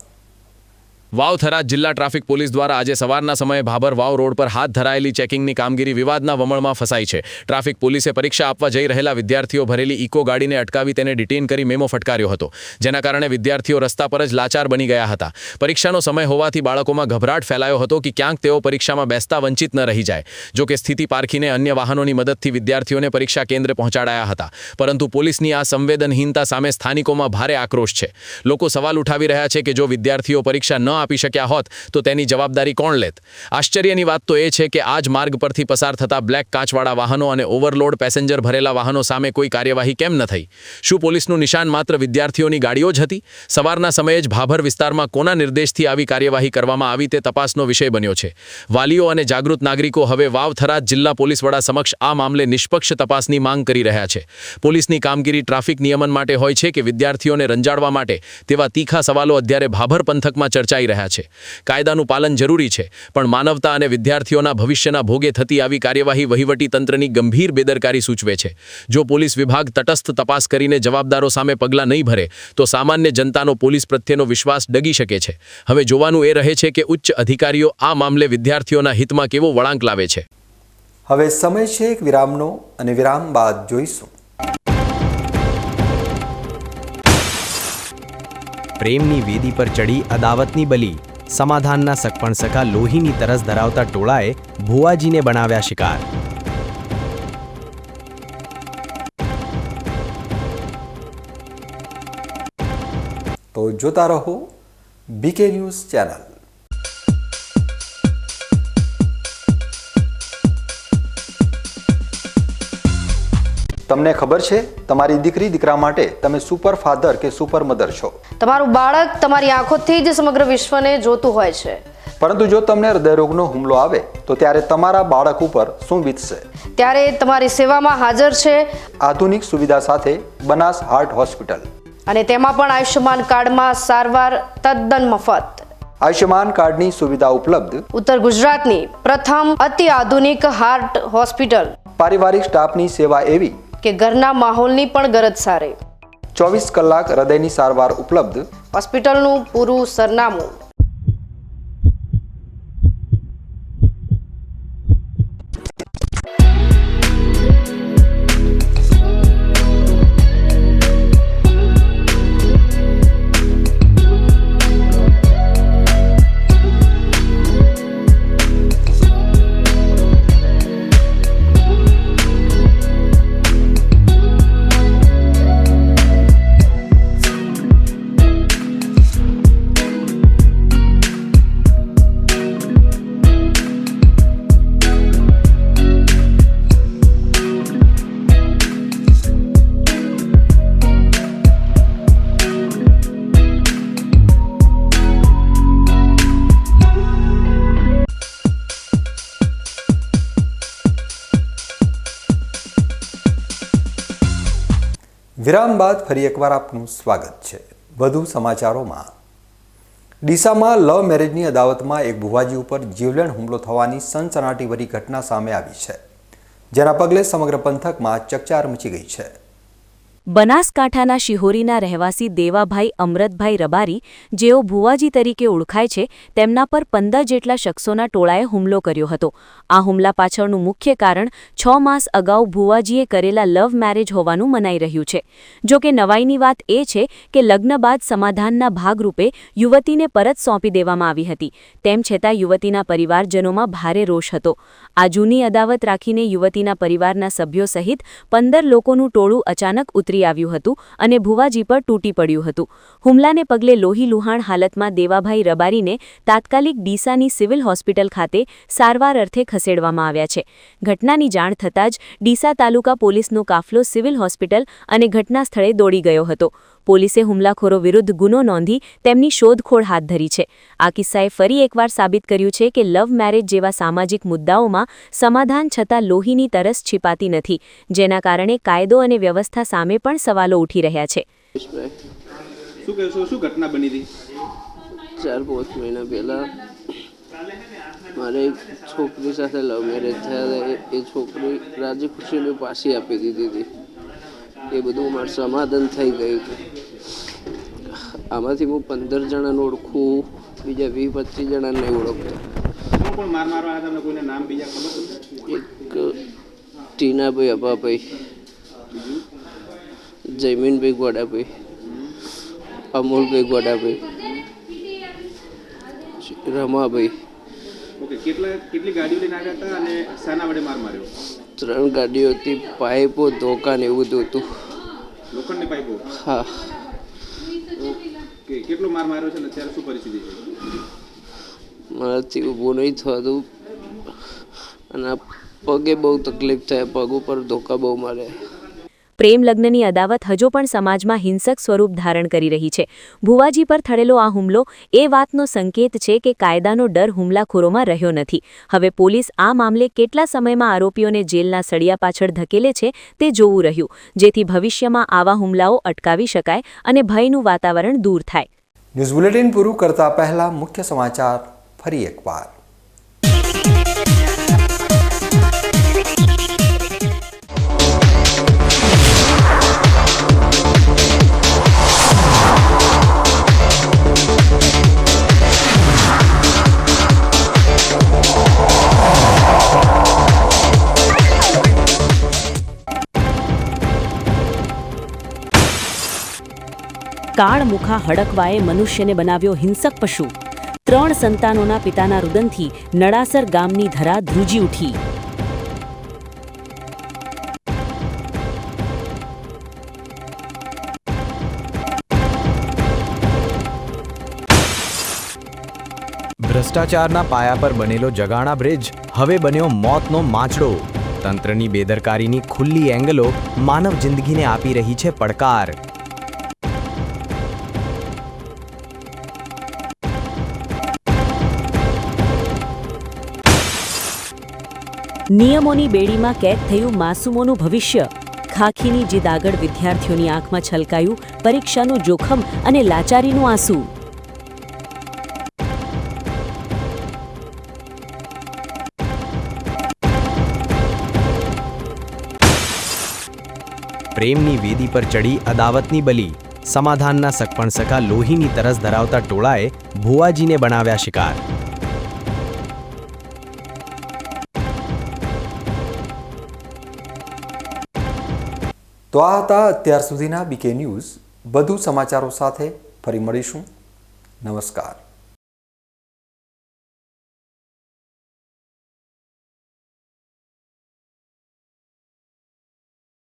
વાવ થરાદ જિલ્લા ટ્રાફિક પોલીસ દ્વારા આજે સવારના સમયે ભાભર વાવ રોડ પર હાથ ધરાયેલી ચેકિંગની કામગીરી વિવાદના વમળમાં ફસાઈ છે. ટ્રાફિક પોલીસે પરીક્ષા આપવા જઈ રહેલા વિદ્યાર્થીઓ ભરેલી ઇકો ગાડીને અટકાવી તેને ડિટેન કરી મેમો ફટકાર્યો હતો, જેના કારણે વિદ્યાર્થીઓ રસ્તા પર જ લાચાર બની ગયા હતા. પરીક્ષાનો સમય હોવાથી બાળકોમાં ગભરાટ ફેલાયો હતો કે ક્યાંક તેઓ પરીક્ષામાં બેસતા વંચિત ન રહી જાય. જો કે સ્થિતિ પારખીને અન્ય વાહનોની મદદથી વિદ્યાર્થીઓને પરીક્ષા કેન્દ્રે પહોંચાડાયા હતા, પરંતુ પોલીસની આ સંવેદનહીનતા સામે સ્થાનિકોમાં ભારે આક્રોશ છે. લોકો સવાલ ઉઠાવી રહ્યા છે કે જો વિદ્યાર્થીઓ પરીક્ષા ન આપી શક્યા હોત તો તેની જવાબદારી કોણ લેત? આશ્ચર્યની વાત તો એ છે કે આ જ માર્ગ પરથી પસાર થતા બ્લેક કાચવાળા વાહનો અને ઓવરલોડ પેસેન્જર ભરેલા વાહનો સામે કોઈ કાર્યવાહી કેમ ન થઈ? શું પોલીસનું નિશાન માત્ર વિદ્યાર્થીઓની ગાડીઓ જ હતી? સવારના સમયે જ ભાભર વિસ્તારમાં કોના નિર્દેશથી આવી કાર્યવાહી કરવામાં આવી તે તપાસનો વિષય બન્યો છે. વાલીઓ અને જાગૃત નાગરિકો હવે વાવ થરાદ જિલ્લા પોલીસ વડા સમક્ષ આ મામલે નિષ્પક્ષ તપાસની માંગ કરી રહ્યા છે. પોલીસની કામગીરી ટ્રાફિક નિયમન માટે હોય છે કે વિદ્યાર્થીઓને રંજાડવા માટે? તેવા તીખા સવાલો અત્યારે ભાભર પંથકમાં ચર્ચાઈ રહ્યા રહ્યા છે. કાયદાનું પાલન જરૂરી છે, પણ માનવતા અને વિદ્યાર્થીઓના ભવિષ્યના ભોગે થતી આવી કાર્યવાહી વહીવટીતંત્રની ગંભીર બેદરકારી સૂચવે છે. જો પોલીસ વિભાગ તટસ્થ તપાસ કરીને જવાબદારો સામે પગલાં નહીં ભરે તો સામાન્ય જનતાનો પોલીસ પ્રત્યેનો વિશ્વાસ ડગી શકે છે. હવે જોવાનું એ રહે છે કે ઉચ્ચ અધિકારીઓ આ મામલે વિદ્યાર્થીઓના હિતમાં કેવો વળાંક લાવે છે. હવે સમય છે એક વિરામનો અને વિરામ બાદ જોઈશું પ્રેમની વેદી પર ચડી અદાવતની બલી. સમાધાનના સગપણ સખા લોહીની તરસ ધરાવતા ટોળાએ ભુવાજીને બનાવ્યા શિકાર. તો જોતા રહો બીકે ન્યૂઝ ચેનલ. તમને ખબર છે તમારી દીકરી દીકરા માટે તમે સુપર ફાધર કે સુપર મધર છો. તમારું બાળક તમારી આંખોથી જ સમગ્ર વિશ્વને જોતું હોય છે. પરંતુ જો તમને હૃદયરોગનો હુમલો આવે તો ત્યારે તમારા બાળક ઉપર શું વીતશે? ત્યારે તમારી સેવામાં હાજર છે આધુનિક સુવિધા સાથે બનાસ હાર્ટ હોસ્પિટલ, અને તેમાં પણ આયુષ્યમાન કાર્ડમાં સારવાર તદ્દન મફત. આયુષ્યમાન કાર્ડની સુવિધા ઉપલબ્ધ ઉત્તર ગુજરાતની પ્રથમ અતિ આધુનિક હાર્ટ હોસ્પિટલ. પારિવારિક સ્ટાફની સેવા એવી કે ઘરના માહોલની પણ ગરજ સારે. 24 કલાક હૃદયની સારવાર ઉપલબ્ધ. હોસ્પિટલનું પૂરું સરનામું. વિરામ બાદ ફરી એકવાર આપનું સ્વાગત છે. વધુ સમાચારોમાં ડીસામાં લવ મેરેજની અદાવતમાં એક ભુવાજી ઉપર જીવલેણ હુમલો થવાની સનસનાટીભરી ઘટના સામે આવી છે, જેના પગલે સમગ્ર પંથકમાં ચકચાર મચી ગઈ છે. બનાસકાંઠાના શિહોરીના રહેવાસી દેવાભાઈ અમરતભાઈ રબારી, જેઓ ભુવાજી તરીકે ઓળખાય છે, તેમના પર 15 જેટલા શખ્સોના ટોળાએ હુમલો કર્યો હતો. આ હુમલા પાછળનું મુખ્ય કારણ 6 માસ અગાઉ ભુવાજીએ કરેલા લવ મેરેજ હોવાનું મનાઈ રહ્યું છે. જો કે નવાઈની વાત એ છે કે લગ્ન બાદ સમાધાનના ભાગરૂપે યુવતીને પરત સોંપી દેવામાં આવી હતી. તેમ છતાં યુવતીના પરિવારજનોમાં ભારે રોષ હતો. આ જૂની અદાવત રાખીને યુવતીના પરિવારના સભ્યો સહિત 15 લોકોનું ટોળું અચાનક ઉતરી આવ્યું હતું અને ભુવાજી પર તૂટી પડ્યું હતું. હુમલાને પગલે લોહીલુહાણ હાલતમાં દેવાભાઈ રબારીને તાત્કાલિક ડીસાની સિવિલ હોસ્પિટલ ખાતે સારવાર અર્થે ખસેડવામાં આવ્યા છે. ઘટનાની જાણ થતાં જ ડીસા તાલુકા પોલીસનો કાફલો સિવિલ હોસ્પિટલ અને ઘટના સ્થળે દોડી ગયો હતો. પોલીસે હુમલાખોરો વિરુદ્ધ ગુનો નોંધી તેમની શોધખોળ હાથ ધરી છે. આ કિસ્સાએ ફરી એકવાર સાબિત કર્યું છે કે લવ મેરેજ જેવા સામાજિક મુદ્દાઓમાં સમાધાન છતાં લોહીની તરસ छिपाती નથી, જેના કારણે કાયદો અને વ્યવસ્થા સામે પણ સવાલો ઉઠી રહ્યા છે. શું કહેશો, શું ઘટના બની હતી? 4-5 મહિના પહેલા મારે એક છોકરી સાથે લવ મેરેજ થયા હતા. એ છોકરી રાજી ખુશીને પાછી આપી દીધી હતી. એ બધું મારું સમાધાન થઈ ગયું હતું. આમાંથી હું 15 જણાને ઓળખું, બીજા 20-25 જણાને નહીં ઓળખતો. કોણ માર મારવા હતા? તમને કોઈને નામ બીજા ખબર? એક ટીનાભાઈ અભાભાઈ, જયમીનભાઈ ગોડાભાઈ, અમોલભાઈ ગોડાભાઈ, રમાભાઈ. ઓકે, કેટલી ગાડીઓ લઈને આવ્યા હતા અને શાના વડે માર માર્યો? 3 ગાડીઓ હતી, પાઇપો, ધોકા ને એવું બધું હતું. લોખંડની પાઇપો? હા. ઓકે, કેટલો માર માર્યો છે ને અત્યારે શું પરિસ્થિતિ છે? મારાથી ઊભું નહીં થતું અને પગે બહુ તકલીફ થાય. પગ ઉપર ધોકા બહુ મારે. પ્રેમ લગ્નની અદાવત હજુ પણ સમાજમાં હિંસક સ્વરૂપ ધારણ કરી રહી છે. ભુવાજી પર થયેલો આ હુમલો એ વાતનો સંકેત છે કે કાયદાનો ડર હુમલાખોરોમાં રહ્યો નથી. હવે પોલીસ આ મામલે કેટલા સમયમાં આરોપીઓને જેલના સળિયા પાછળ ધકેલે છે તે જોવું રહ્યું, જેથી ભવિષ્યમાં આવા હુમલાઓ અટકાવી શકાય અને ભયનું વાતાવરણ દૂર થાય. ન્યૂઝ બુલેટિન પૂરું કરતા પહેલા મુખ્ય સમાચાર ફરી એકવાર. કાળમુખા હડકવાએ મનુષ્યને બનાવ્યો હિંસક પશુ. 3 સંતાનોના પિતાના રુદનથી નળાસર ગામની ધરા ધ્રુજી ઉઠી. ભ્રષ્ટાચારના પાયા પર બનેલો જગાણા બ્રિજ હવે બન્યો મોતનો માંચડો. તંત્રની બેદરકારીની ખુલ્લી એંગલો માનવ જિંદગીને આપી રહી છે પડકાર. નિયમોની બેડીમાં કેદ થયું માસૂમોનું ભવિષ્ય. ખાખીની જીદ આગળ વિદ્યાર્થીઓની આંખમાં છલકાયું પરીક્ષાનું જોખમ અને લાચારીનું આંસુ. પ્રેમની વેદી પર ચડી અદાવતની બલી. સમાધાનના સગપણ સખા લોહીની તરસ ધરાવતા ટોળાએ ભુવાજીને બનાવ્યા શિકાર. તો આ હતા અત્યાર સુધીના બીકે ન્યૂઝ. વધુ સમાચારો સાથે ફરી મળીશું. નમસ્કાર.